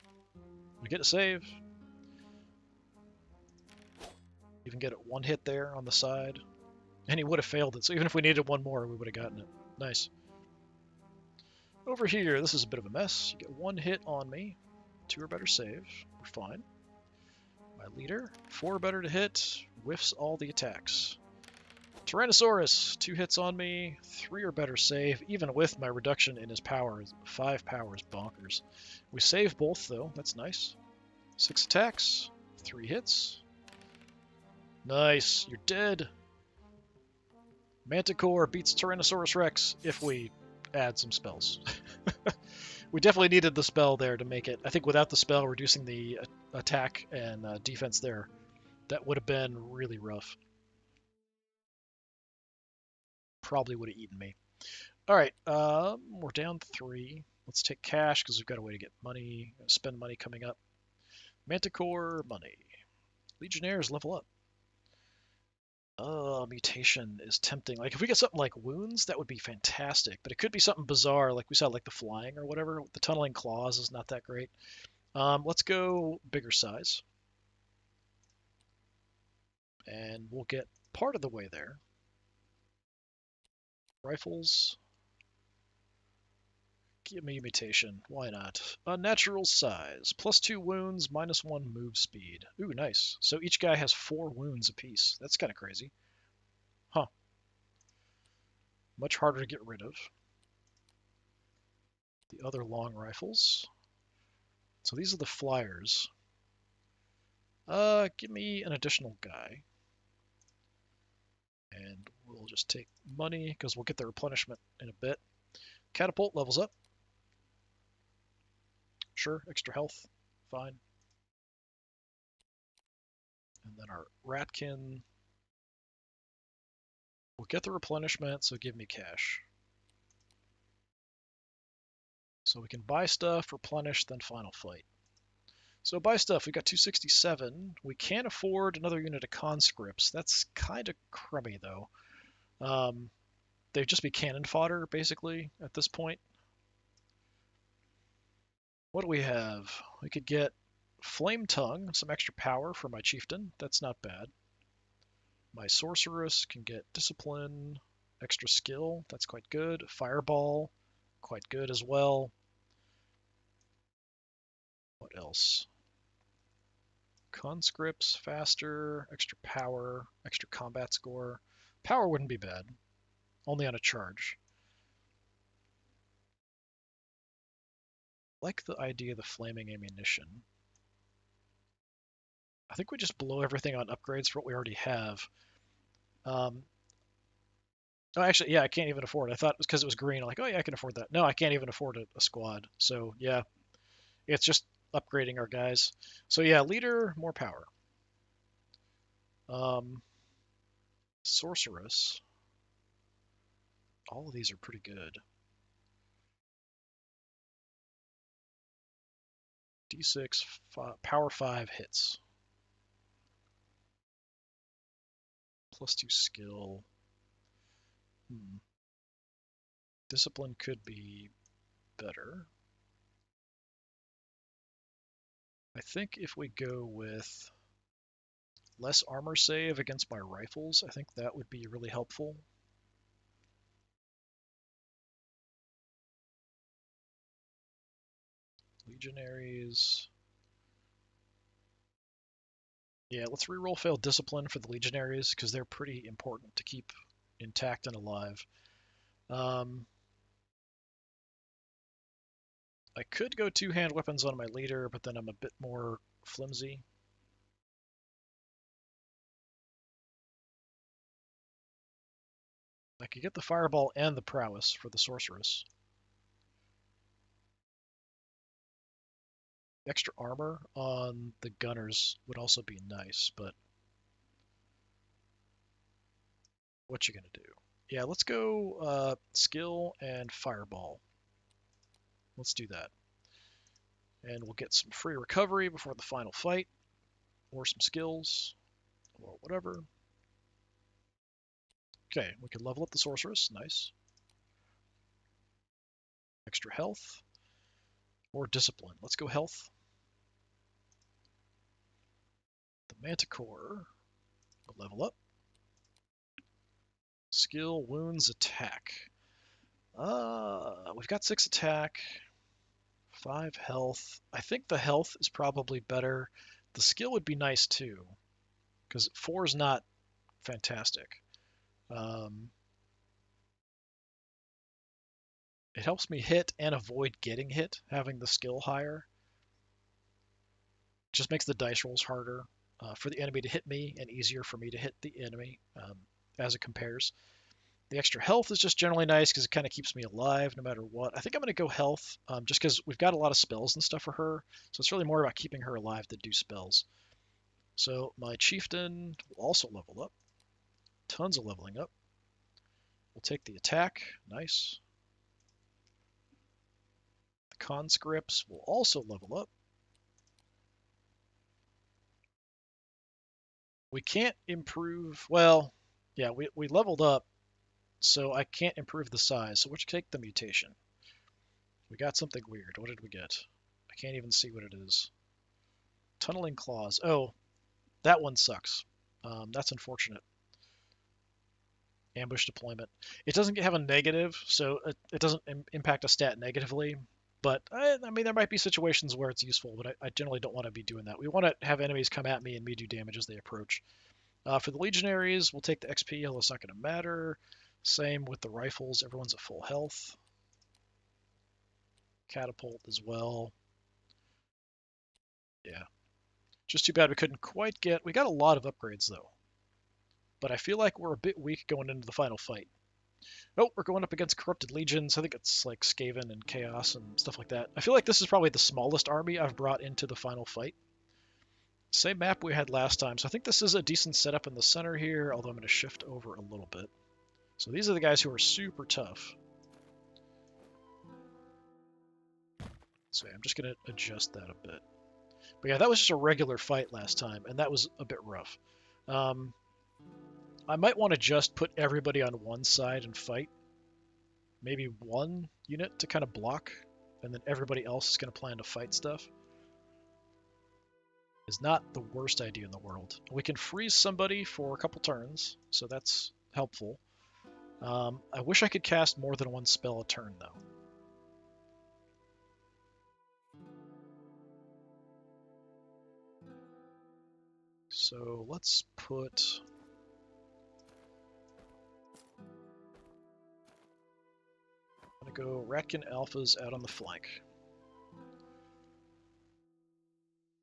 We get a save. Even get it 1 hit there on the side. And he would have failed it, so even if we needed 1 more, we would have gotten it. Nice. Over here, this is a bit of a mess. You get 1 hit on me. 2 or better save. We're fine. My leader, 4 or better to hit. Whiffs all the attacks. Tyrannosaurus, 2 hits on me. 3 or better save, even with my reduction in his power. 5 power is bonkers. We save both, though. That's nice. 6 attacks. 3 hits. Nice. You're dead. Manticore beats Tyrannosaurus Rex if we add some spells. We definitely needed the spell there to make it. I think without the spell reducing the attack and defense there, that would have been really rough. Probably would have eaten me. All right, we're down 3. Let's take cash because we've got a way to get money, spend money coming up. Manticore, money. Legionnaires, level up. Mutation is tempting. Like, if we get something like wounds, that would be fantastic. But it could be something bizarre, like we saw, like the flying or whatever. The tunneling claws is not that great. Let's go bigger size. And we'll get part of the way there. Rifles. Give me mutation. Why not? Unnatural size. +2 wounds, -1 move speed. Ooh, nice. So each guy has 4 wounds apiece. That's kind of crazy. Huh. Much harder to get rid of. The other long rifles. So these are the flyers. Give me an additional guy. And we'll just take money, because we'll get the replenishment in a bit. Catapult levels up. Sure, extra health. Fine. And then our Ratkin will get the replenishment, so give me cash. So we can buy stuff, replenish, then final fight. So buy stuff, we got 267. We can't afford another unit of conscripts. That's kind of crummy, though. They'd just be cannon fodder, basically, at this point. What do we have? We could get Flame Tongue, some extra power for my chieftain. That's not bad. My sorceress can get discipline, extra skill. That's quite good. Fireball, quite good as well. What else? Conscripts, faster, extra power, extra combat score. Power wouldn't be bad, only on a charge. I like the idea of the flaming ammunition. I think we just blow everything on upgrades for what we already have. Oh, actually, yeah, I can't even afford it. I thought it was because it was green. I'm like, oh yeah, I can afford that. No, I can't even afford a squad. So yeah, it's just upgrading our guys. So yeah, leader, more power. Sorceress. All of these are pretty good. D6, power 5 hits. +2 skill. Discipline could be better. I think if we go with less armor save against my rifles, I think that would be really helpful. Legionaries. Yeah, let's reroll fail discipline for the legionaries because they're pretty important to keep intact and alive. I could go 2-hand weapons on my leader, but then I'm a bit more flimsy. I could get the fireball and the prowess for the sorceress. Extra armor on the gunners would also be nice, but what you gonna do? Yeah, let's go skill and fireball. Let's do that. And we'll get some free recovery before the final fight, or some skills, or whatever. Okay, we can level up the sorceress. Nice. Extra health, or discipline. Let's go health. The manticore will level up. Skill, wounds, attack. We've got 6 attack, 5 health. I think the health is probably better. The skill would be nice too, because 4 is not fantastic. It helps me hit and avoid getting hit, having the skill higher. Just makes the dice rolls harder for the enemy to hit me and easier for me to hit the enemy as it compares. The extra health is just generally nice because it kind of keeps me alive no matter what. I think I'm going to go health just because we've got a lot of spells and stuff for her. So it's really more about keeping her alive than do spells. So my chieftain will also level up. Tons of leveling up. We'll take the attack. Nice. The conscripts will also level up. We can't improve. Well, yeah, we leveled up. So I can't improve the size, so we'll take the mutation. We got something weird. What did we get? I can't even see what it is. Tunneling claws. Oh, that one sucks. That's unfortunate. Ambush deployment. It doesn't have a negative, so it doesn't impact a stat negatively. But, I mean, there might be situations where it's useful, but I generally don't want to be doing that. We want to have enemies come at me and me do damage as they approach. For the legionaries, we'll take the XP, although it's not going to matter. Same with the rifles. Everyone's at full health. Catapult as well. Yeah. Just too bad we couldn't quite get... We got a lot of upgrades, though. But I feel like we're a bit weak going into the final fight. Oh, we're going up against Corrupted Legions. I think it's like Skaven and Chaos and stuff like that. I feel like this is probably the smallest army I've brought into the final fight. Same map we had last time, so I think this is a decent setup in the center here, although I'm going to shift over a little bit. So these are the guys who are super tough. So yeah, I'm just going to adjust that a bit. But yeah, that was just a regular fight last time, and that was a bit rough. I might want to just put everybody on one side and fight. Maybe one unit to kind of block, and then everybody else is going to plan to fight stuff. Is not the worst idea in the world. We can freeze somebody for a couple turns, so that's helpful. I wish I could cast more than one spell a turn, though. So let's put... I'm going to go Ratkin Alphas out on the flank.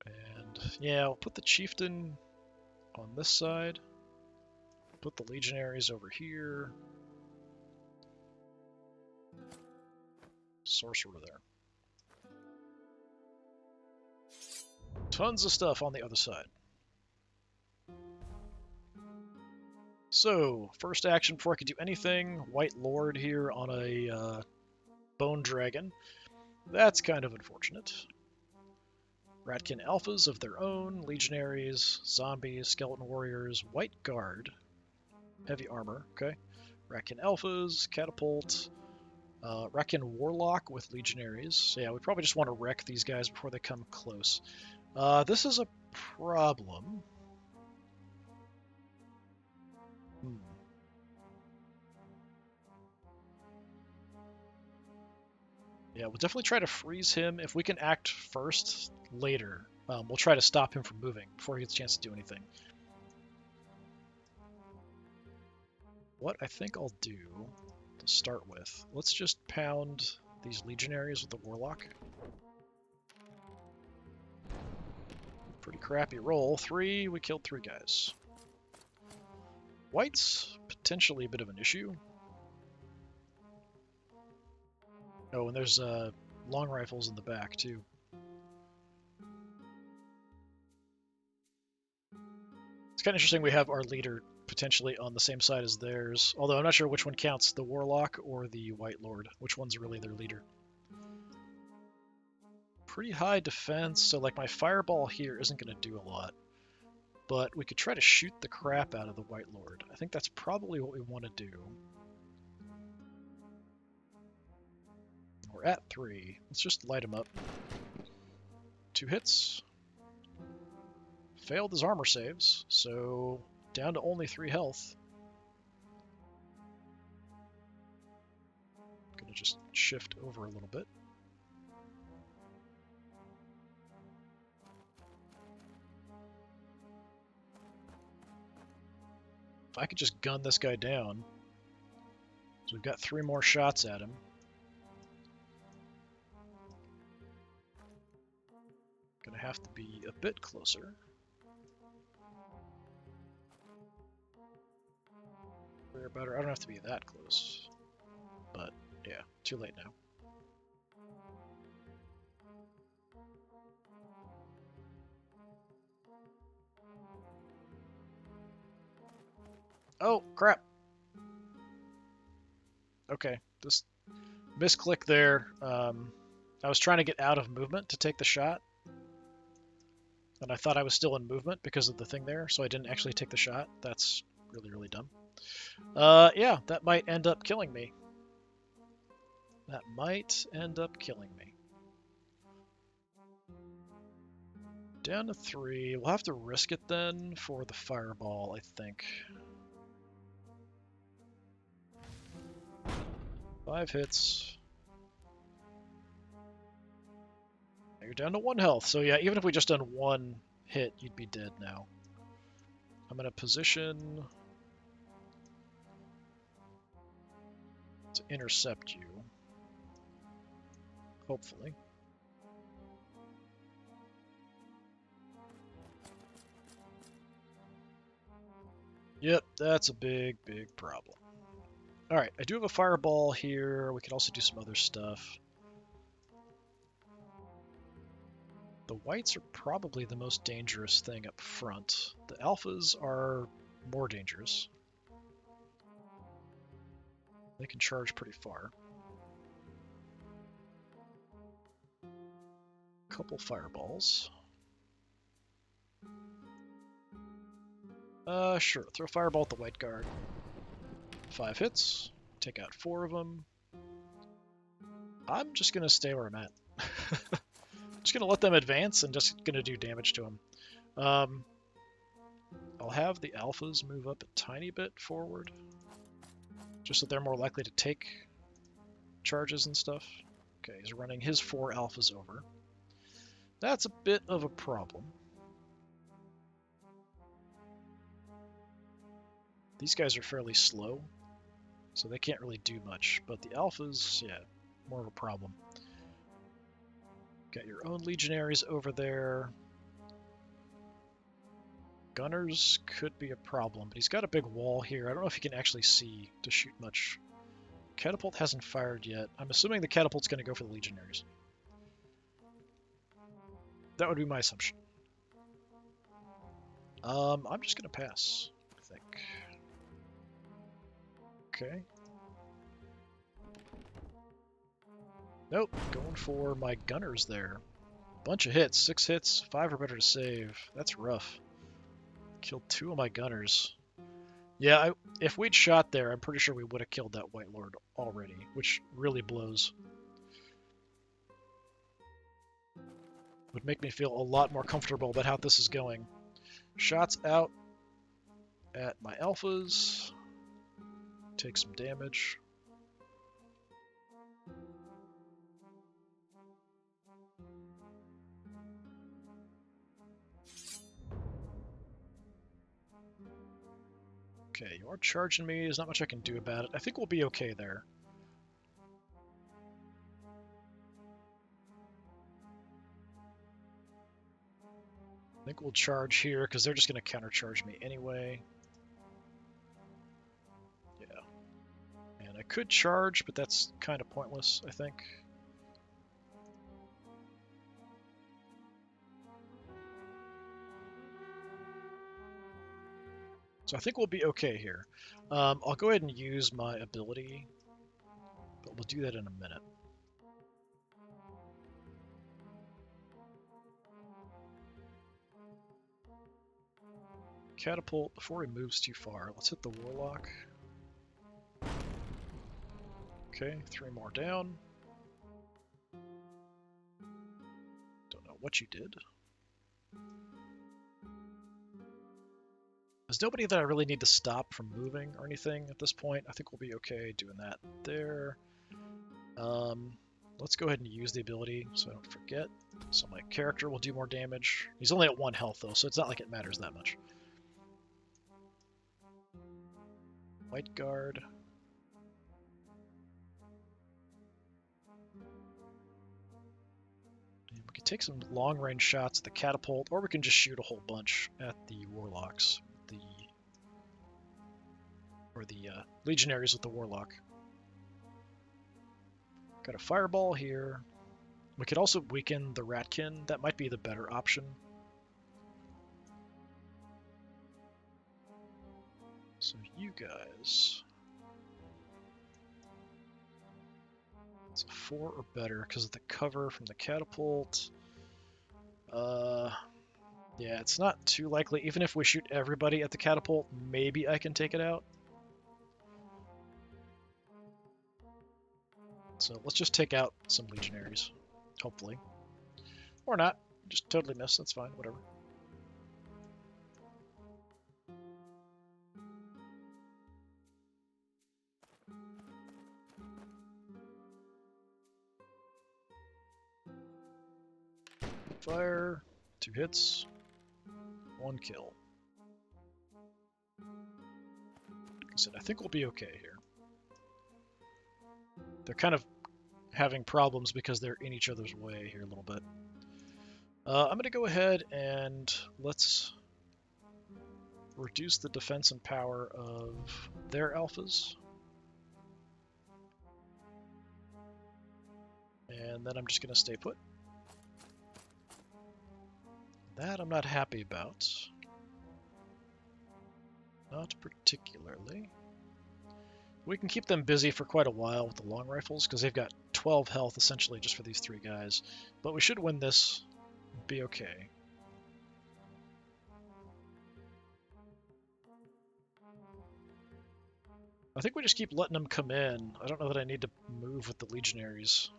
And yeah, I'll put the Chieftain on this side. Put the Legionaries over here. Sorcerer there. Tons of stuff on the other side. So, first action before I could do anything, White Lord here on a Bone Dragon. That's kind of unfortunate. Ratkin Alphas of their own, Legionaries, Zombies, Skeleton Warriors, White Guard, Heavy Armor, okay. Ratkin Alphas, Catapult, Ratkin Warlock with Legionaries. So yeah, we probably just want to wreck these guys before they come close. This is a problem. Yeah, we'll definitely try to freeze him. If we can act first later, we'll try to stop him from moving before he gets a chance to do anything. What I think I'll do to start with, let's just pound these Legionaries with the Warlock. Pretty crappy roll. 3, we killed 3 guys. White's potentially a bit of an issue. Oh, and there's long rifles in the back, too. It's kind of interesting we have our leader potentially on the same side as theirs, although I'm not sure which one counts, the Warlock or the White Lord. Which one's really their leader? Pretty high defense, so like my fireball here isn't going to do a lot. But we could try to shoot the crap out of the White Lord. I think that's probably what we want to do. We're at 3. Let's just light him up. 2 hits. Failed his armor saves, so down to only 3 health. Gonna just shift over a little bit. If I could just gun this guy down. So we've got 3 more shots at him. Gonna have to be a bit closer. Better. I don't have to be that close. But yeah, too late now. Oh, crap. Okay, this misclick there. I was trying to get out of movement to take the shot. And I thought I was still in movement because of the thing there, so I didn't actually take the shot. That's really, really dumb. Yeah, that might end up killing me. That might end up killing me. Down to 3. We'll have to risk it then for the fireball, I think. 5 hits. You're down to 1 health, so yeah, even if we just done 1 hit, you'd be dead now. I'm going to position to intercept you. Hopefully. Yep, that's a big, big problem. Alright, I do have a fireball here. We could also do some other stuff. The whites are probably the most dangerous thing up front. The alphas are more dangerous. They can charge pretty far. Couple fireballs. Sure. Throw a fireball at the white guard. 5 hits. Take out 4 of them. I'm just gonna stay where I'm at. Just gonna let them advance and just gonna do damage to them. I'll have the alphas move up a tiny bit forward, just so they're more likely to take charges and stuff. Okay, he's running his 4 alphas over. That's a bit of a problem. These guys are fairly slow, so they can't really do much, but the alphas, yeah, more of a problem. Got your own legionaries over there. Gunners could be a problem, but he's got a big wall here. I don't know if he can actually see to shoot much. Catapult hasn't fired yet. I'm assuming the catapult's going to go for the legionaries. That would be my assumption. I'm just going to pass, I think. Okay. Nope, going for my gunners there. Bunch of hits, 6 hits, 5 are better to save. That's rough. Killed 2 of my gunners. Yeah, if we'd shot there, I'm pretty sure we would have killed that White Lord already, which really blows. Would make me feel a lot more comfortable about how this is going. Shots out at my alphas. Take some damage. Okay, you are charging me. There's not much I can do about it. I think we'll be okay there. I think we'll charge here because they're just going to countercharge me anyway. Yeah. And I could charge, but that's kind of pointless, I think. So I think we'll be okay here. I'll go ahead and use my ability, but we'll do that in a minute. Catapult before he moves too far. Let's hit the Warlock. Okay, 3 more down. Don't know what you did. There's nobody that I really need to stop from moving or anything at this point. I think we'll be okay doing that there. Let's go ahead and use the ability so I don't forget. So my character will do more damage. He's only at 1 health though, so it's not like it matters that much. White Guard. And we can take some long-range shots at the catapult, or we can just shoot a whole bunch at the warlocks, or the legionaries with the warlock. Got a fireball here. We could also weaken the Ratkin. That might be the better option. So you guys, it's a 4 or better because of the cover from the catapult. Yeah, it's not too likely. Even if we shoot everybody at the catapult, maybe I can take it out. So let's just take out some legionaries, hopefully. Or not. Just totally miss. That's fine. Whatever. Fire. 2 hits. 1 kill. Like I said, I think we'll be okay here. They're kind of having problems because they're in each other's way here a little bit. I'm going to go ahead and let's reduce the defense and power of their alphas. And then I'm just going to stay put. That I'm not happy about. Not particularly. We can keep them busy for quite a while with the long rifles because they've got 12 health essentially just for these 3 guys. But we should win this. Be okay. I think we just keep letting them come in. I don't know that I need to move with the legionaries.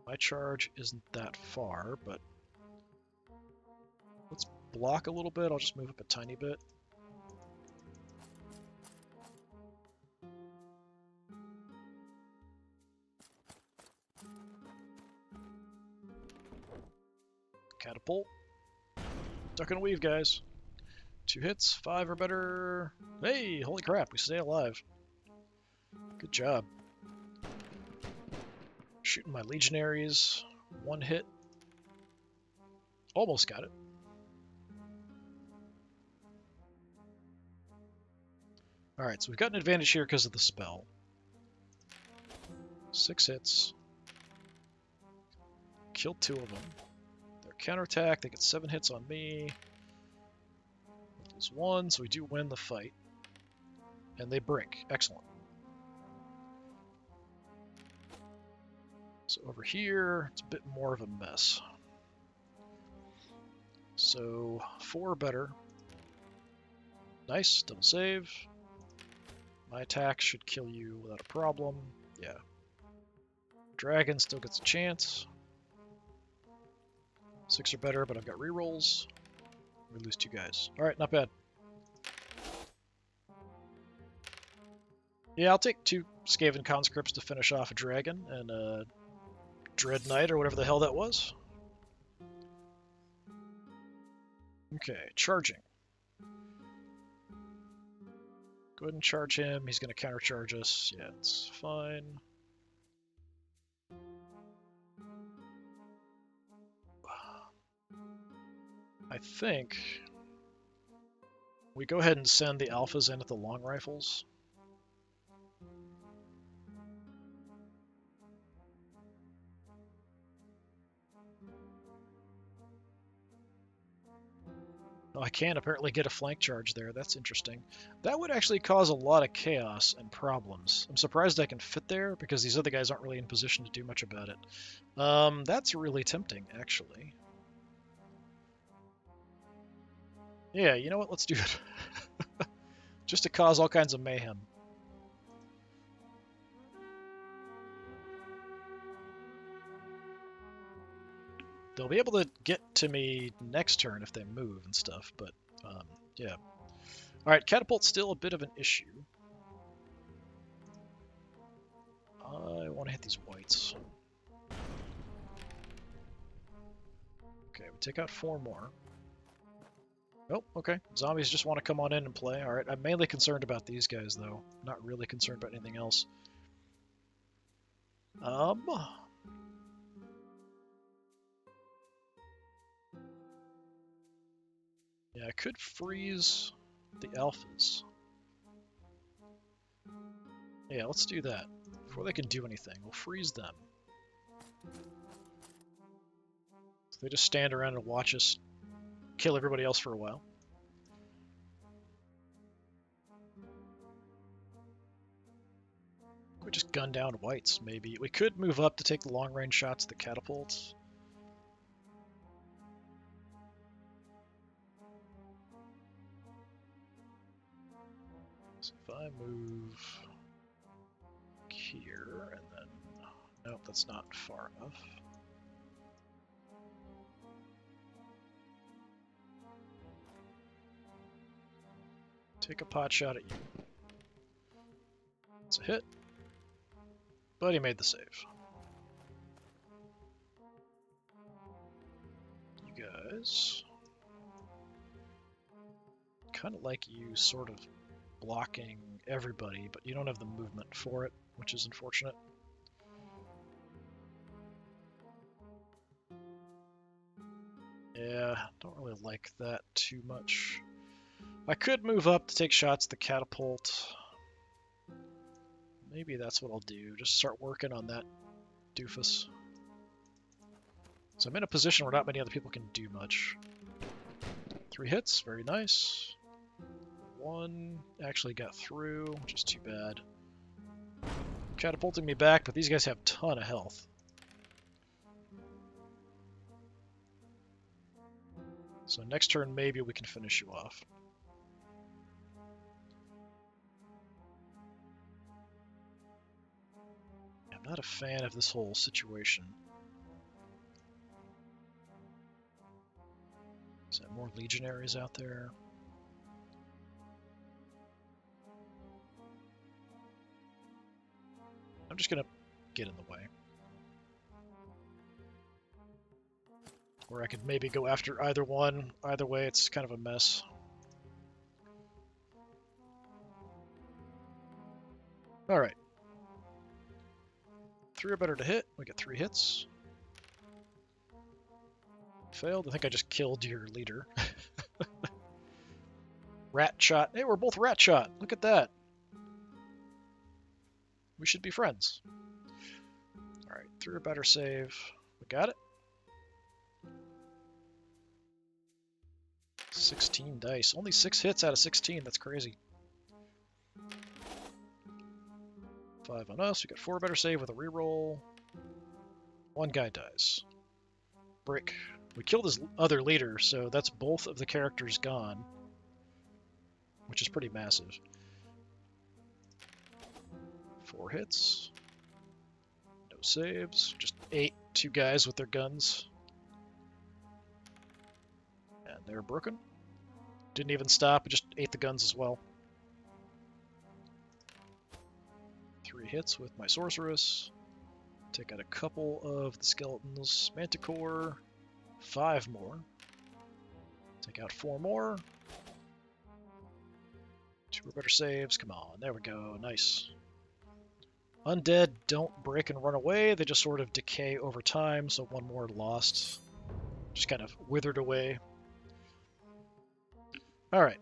My charge isn't that far, but let's block a little bit. I'll just move up a tiny bit. Catapult. Duck and weave, guys. 2 hits, 5 or better. Hey, holy crap, we stay alive. Good job. Shooting my legionaries. 1 hit. Almost got it. Alright, so we've got an advantage here because of the spell. 6 hits. Killed 2 of them. Their counterattack, they get 7 hits on me. There's 1, so we do win the fight. And they brink. Excellent. So over here, it's a bit more of a mess. So 4 or better. Nice, double save. My attack should kill you without a problem. Yeah. Dragon still gets a chance. 6 or better, but I've got rerolls. We lose 2 guys. Alright, not bad. Yeah, I'll take 2 Skaven conscripts to finish off a dragon and a Dread Knight or whatever the hell that was. Okay, charging. Go ahead and charge him. He's going to countercharge us. Yeah, it's fine. I think we go ahead and send the alphas in at the long rifles. Oh, I can apparently get a flank charge there. That's interesting. That would actually cause a lot of chaos and problems. I'm surprised I can fit there because these other guys aren't really in position to do much about it. That's really tempting, actually. Yeah, you know what? Let's do it. Just to cause all kinds of mayhem. They'll be able to get to me next turn if they move and stuff, but yeah. Alright, catapult's still a bit of an issue. I want to hit these whites. Okay, we take out 4 more. Oh, okay. Zombies just want to come on in and play. Alright, I'm mainly concerned about these guys, though. Not really concerned about anything else. Yeah, I could freeze the alphas. Yeah, let's do that. Before they can do anything, we'll freeze them. So they just stand around and watch us kill everybody else for a while. We just gun down whites, maybe. We could move up to take the long-range shots at the catapults. So if I move here, and then... Nope, that's not far enough. Take a pot shot at you. It's a hit. But he made the save. You guys... kind of like you sort of blocking everybody, but you don't have the movement for it, which is unfortunate. Yeah, don't really like that too much. I could move up to take shots at the catapult. Maybe that's what I'll do. Just start working on that doofus. So I'm in a position where not many other people can do much. 3 hits, very nice. 1 actually got through, which is too bad. Catapulting me back, but these guys have a ton of health. So next turn, maybe we can finish you off. I'm not a fan of this whole situation. Is there more legionaries out there? I'm just gonna get in the way. Or I could maybe go after either one. Either way, it's kind of a mess. Alright. 3 or better to hit. We get 3 hits. Failed. I think I just killed your leader. Rat shot. Hey, we're both rat shot. Look at that. We should be friends. Alright, 3 or better save. We got it. 16 dice. Only 6 hits out of 16. That's crazy. 5 on us. We got 4 better save with a reroll. 1 guy dies. Brick. We killed his other leader, so that's both of the characters gone. Which is pretty massive. 4 hits. No saves. Just 8 2 guys with their guns. And they're broken. Didn't even stop, it just ate the guns as well. 3 hits with my sorceress. Take out a couple of the skeletons. Manticore. 5 more. Take out 4 more. 2 or better saves. Come on, there we go. Nice. Undead don't break and run away. They just sort of decay over time, so 1 more lost. Just kind of withered away. Alright.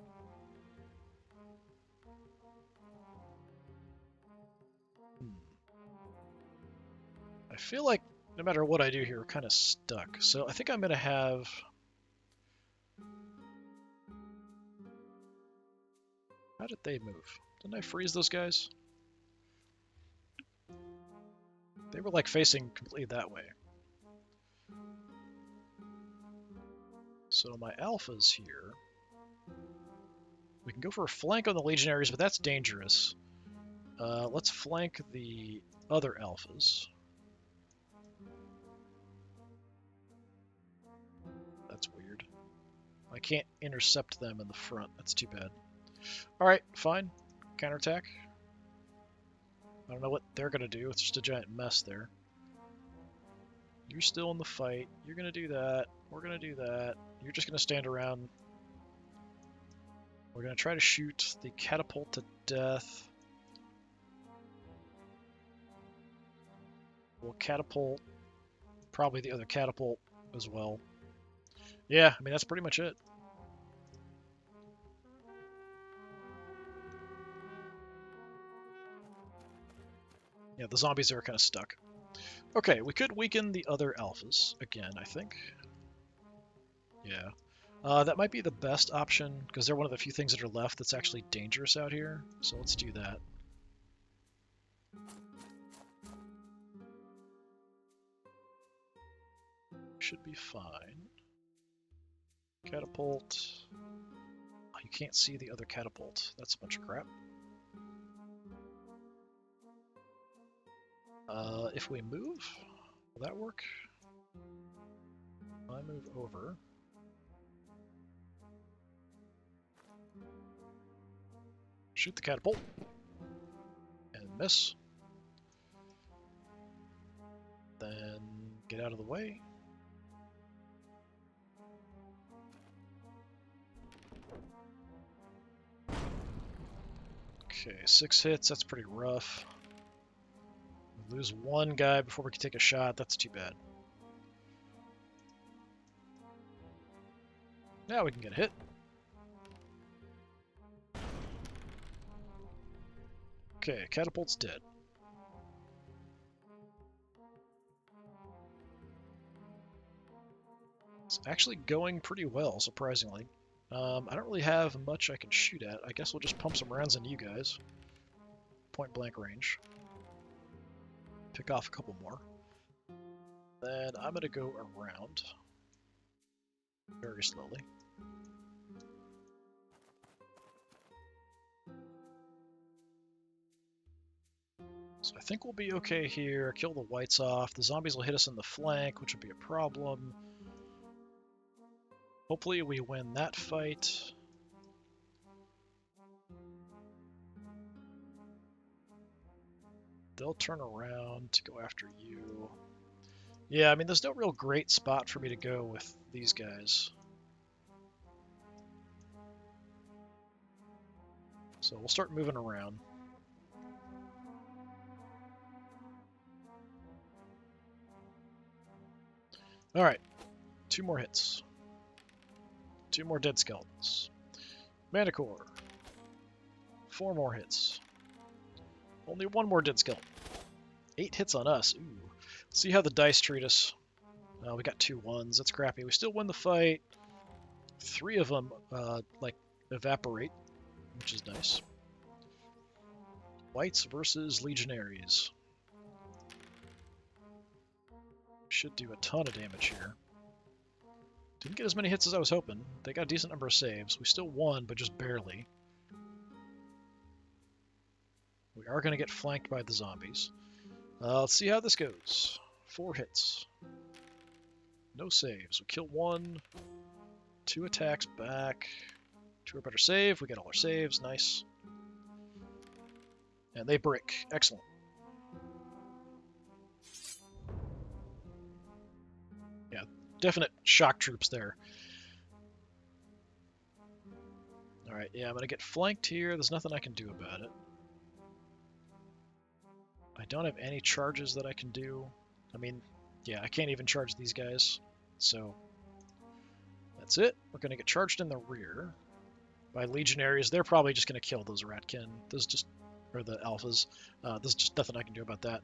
I feel like no matter what I do here, we're kind of stuck. So I think I'm going to have... How did they move? Didn't I freeze those guys? They were like facing completely that way. So my alphas here. We can go for a flank on the legionaries, but that's dangerous. Let's flank the other alphas. That's weird. I can't intercept them in the front. That's too bad. Alright, fine. Counterattack. I don't know what they're going to do. It's just a giant mess there. You're still in the fight. You're going to do that. We're going to do that. You're just going to stand around. We're going to try to shoot the catapult to death. We'll catapult probably the other catapult as well. Yeah, I mean, that's pretty much it. Yeah, the zombies are kind of stuck. Okay, we could weaken the other alphas again, I think. Yeah. That might be the best option, because they're one of the few things that are left that's actually dangerous out here. So let's do that. Should be fine. Catapult. Oh, you can't see the other catapult. That's a bunch of crap. If we move, will that work? I move over. Shoot the catapult. And miss. Then get out of the way. Okay, 6 hits, that's pretty rough. We lose one guy before we can take a shot, that's too bad. Now we can get a hit. Okay, catapult's dead. It's actually going pretty well, surprisingly. I don't really have much I can shoot at. I guess we'll just pump some rounds into you guys. Point blank range. Pick off a couple more. Then I'm going to go around. Very slowly. So I think we'll be okay here. Kill the whites off. The zombies will hit us in the flank, which would be a problem. Hopefully we win that fight. They'll turn around to go after you. Yeah, I mean, there's no real great spot for me to go with these guys. So we'll start moving around. Alright, 2 more hits. 2 more dead skeletons. Manticore. 4 more hits. Only 1 more dead skeleton. 8 hits on us. Ooh. See how the dice treat us. We got 2 1s. That's crappy. We still win the fight. 3 of them, like, evaporate, which is nice. Whites versus legionaries. Should do a ton of damage here. Didn't get as many hits as I was hoping. They got a decent number of saves. We still won, but just barely. We are going to get flanked by the zombies. Let's see how this goes. 4 hits. No saves. We kill 1. 2 attacks back. 2 or better save. We get all our saves. Nice. And they break. Excellent. Yeah, definite shock troops there. Alright, yeah, I'm going to get flanked here. There's nothing I can do about it. I don't have any charges that I can do. I mean, yeah, I can't even charge these guys. So, that's it. We're going to get charged in the rear by legionaries. They're probably just going to kill those Ratkin. Those just, or the alphas. There's just nothing I can do about that.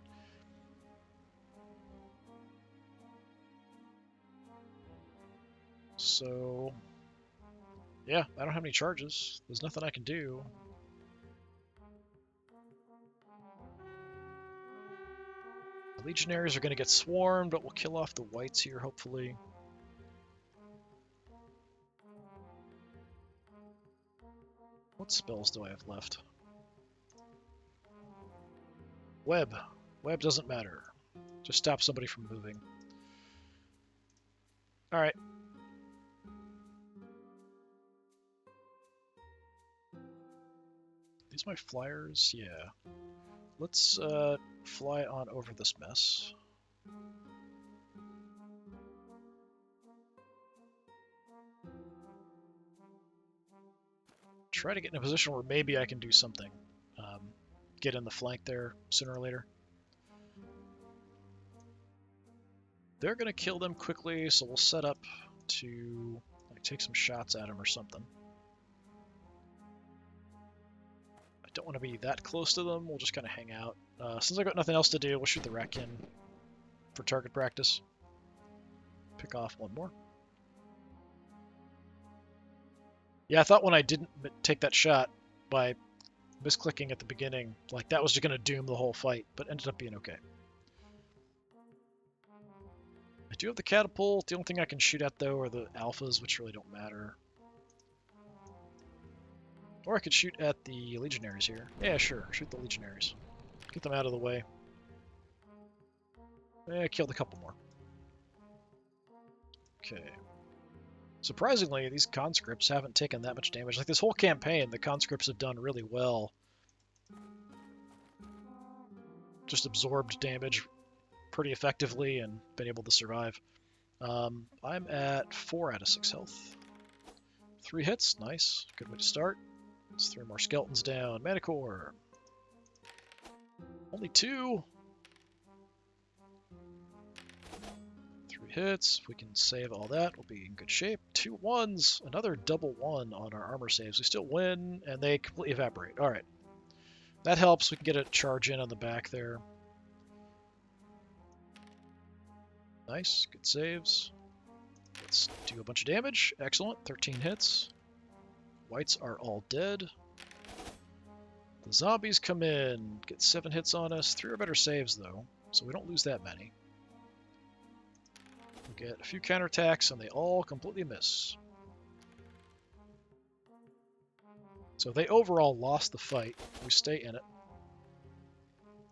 So, yeah, I don't have any charges. There's nothing I can do. Legionaries are going to get swarmed, but we'll kill off the whites here, hopefully. What spells do I have left? Web. Web doesn't matter. Just stop somebody from moving. Alright. These my flyers? Yeah. Let's fly on over this mess. Try to get in a position where maybe I can do something. Get in the flank there sooner or later. They're going to kill them quickly, so we'll set up to like, take some shots at them or something. I don't want to be that close to them. We'll just kind of hang out. Since I've got nothing else to do, we'll shoot the Ratkin for target practice. Pick off one more. Yeah, I thought when I didn't take that shot by misclicking at the beginning, like that was just going to doom the whole fight, but ended up being okay. I do have the catapult. The only thing I can shoot at, though, are the alphas, which really don't matter. Or I could shoot at the legionaries here. Yeah, sure. Shoot the legionaries. Get them out of the way. Killed a couple more. Okay. Surprisingly, these conscripts haven't taken that much damage. Like this whole campaign, the conscripts have done really well. Just absorbed damage pretty effectively and been able to survive. I'm at 4 out of 6 health. 3 hits, nice. Good way to start. Let's 3 more skeletons down. Manticore. Only 2. 3 hits. If we can save all that, we'll be in good shape. 2 1s. Another double 1 on our armor saves. We still win, and they completely evaporate. All right. That helps. We can get a charge in on the back there. Nice. Good saves. Let's do a bunch of damage. Excellent. 13 hits. Whites are all dead. The zombies come in. Get 7 hits on us. 3 or better saves, though, so we don't lose that many. We get a few counterattacks, and they all completely miss. So they overall lost the fight. We stay in it.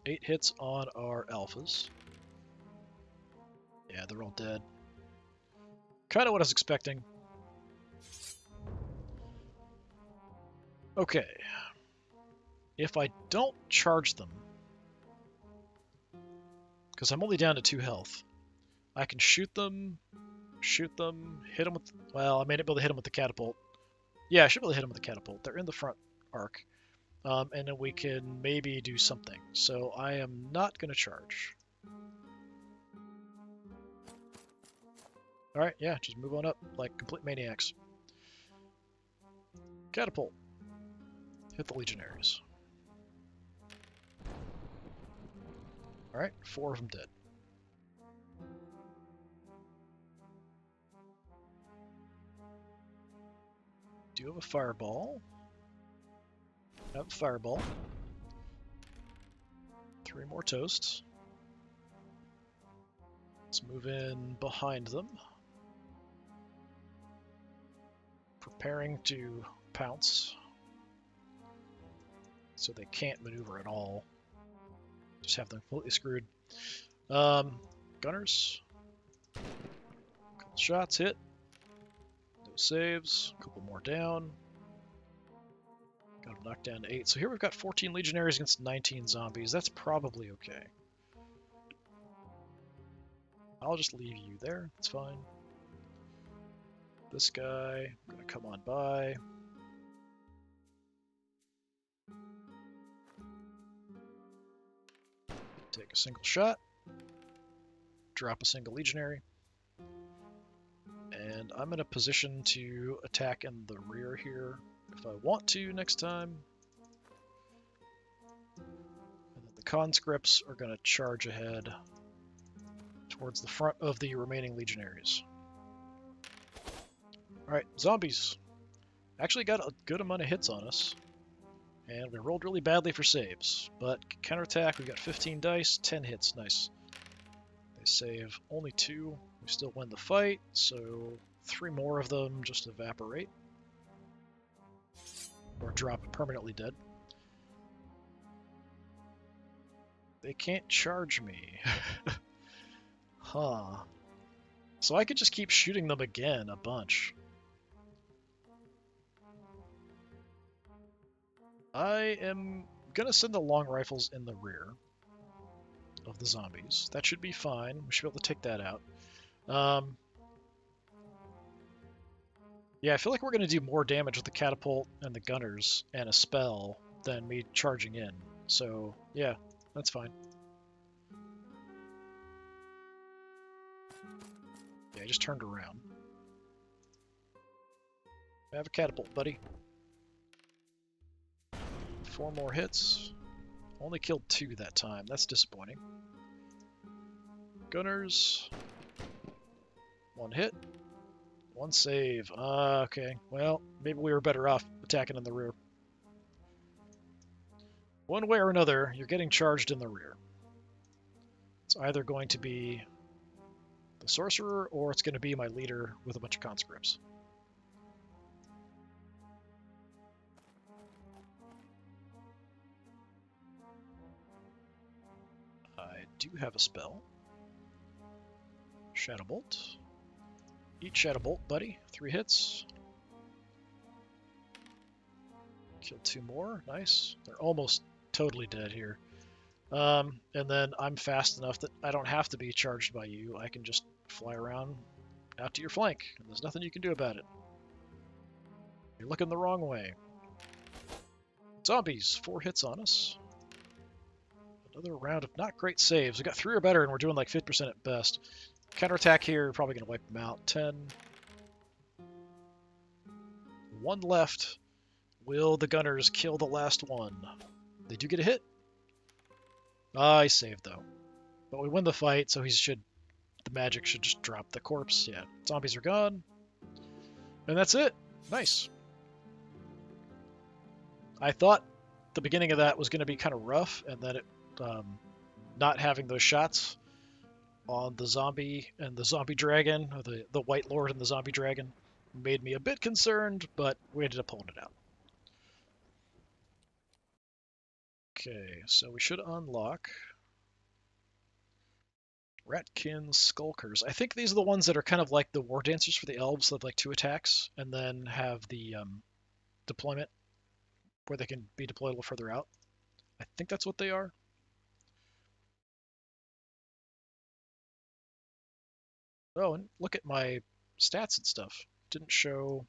8 hits on our alphas. Yeah, they're all dead. Kind of what I was expecting. Okay. If I don't charge them, because I'm only down to 2 health, I can shoot them, hit them with... Well, I may not be able to hit them with the catapult. Yeah, I should be able to hit them with the catapult. They're in the front arc. And then we can maybe do something. So I am not going to charge. Alright, yeah, just move on up like complete maniacs. Catapult. Hit the legionaries. Alright, 4 of them dead. Do you have a fireball? I have a fireball. 3 more toasts. Let's move in behind them. Preparing to pounce. So they can't maneuver at all. Just have them completely screwed. Gunners. Couple shots hit. No saves. A couple more down. Got them knocked down to 8. So here we've got 14 legionaries against 19 zombies. That's probably okay. I'll just leave you there. That's fine. This guy, I'm going to come on by. Take a single shot. Drop a single legionary. And I'm in a position to attack in the rear here if I want to next time. And then the conscripts are going to charge ahead towards the front of the remaining legionaries. Alright, zombies. Actually got a good amount of hits on us. And we rolled really badly for saves. But counterattack, we got 15 dice, 10 hits, nice. They save only 2. We still win the fight, so 3 more of them just evaporate. Or drop permanently dead. They can't charge me. Huh. So I could just keep shooting them again a bunch. I am gonna send the long rifles in the rear of the zombies. That should be fine. We should be able to take that out. Yeah, I feel like we're gonna do more damage with the catapult and the gunners and a spell than me charging in. So yeah, that's fine. Yeah, I just turned around. Have a catapult, buddy. 4 more hits. Only killed 2 that time. That's disappointing. Gunners. 1 hit. 1 save. Okay. Well, maybe we were better off attacking in the rear. One way or another, you're getting charged in the rear. It's either going to be the sorcerer, or it's going to be my leader with a bunch of conscripts. I do have a spell. Shadow Bolt. Eat Shadow Bolt, buddy. 3 hits. Killed 2 more. Nice. They're almost totally dead here. And then I'm fast enough that I don't have to be charged by you. I can just fly around out to your flank, and there's nothing you can do about it. You're looking the wrong way. Zombies, 4 hits on us. Another round of not great saves. We got 3 or better, and we're doing like 50% at best. Counterattack here, probably going to wipe them out. 10. 1 left. Will the gunners kill the last one? They do get a hit. I saved, though. But we win the fight, so the magic should just drop the corpse. Yeah, zombies are gone. And that's it. Nice. I thought the beginning of that was going to be kind of rough, and then it, not having those shots on the zombie and the zombie dragon, or the White Lord and the zombie dragon, made me a bit concerned, but we ended up pulling it out. Okay, so we should unlock Ratkin Skulkers. I think these are the ones that are kind of like the War Dancers for the elves, that have like 2 attacks, and then have the deployment where they can be deployed a little further out. I think that's what they are. Oh, and look at my stats and stuff. It didn't show...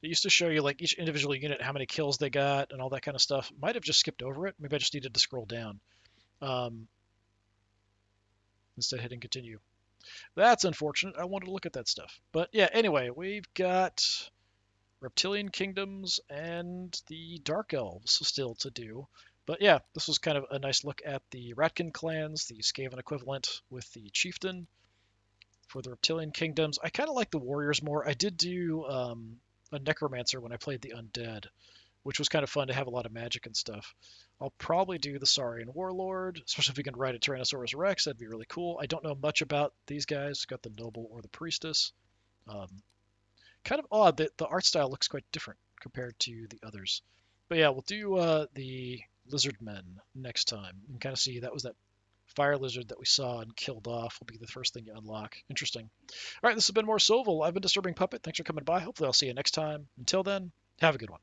It used to show you like each individual unit, how many kills they got and all that kind of stuff. Might have just skipped over it. Maybe I just needed to scroll down. Instead of hitting continue. That's unfortunate. I wanted to look at that stuff. But yeah, anyway, we've got Reptilian Kingdoms and the Dark Elves still to do. But yeah, this was kind of a nice look at the Ratkin Clans, the Skaven equivalent with the Chieftain. For the Reptilian Kingdoms, I kind of like the Warriors more. I did do a Necromancer when I played the Undead, which was kind of fun to have a lot of magic and stuff. I'll probably do the Saurian Warlord, especially if we can ride a Tyrannosaurus Rex. That'd be really cool. I don't know much about these guys. Got the Noble or the Priestess. Kind of odd that the art style looks quite different compared to the others. But yeah, we'll do the Lizard Men next time. You can kind of see that was that fire lizard that we saw and killed off will be the first thing you unlock. Interesting. All right, this has been more SOVL. I've been Disturbing Puppet. Thanks for coming by. Hopefully I'll see you next time. Until then, have a good one.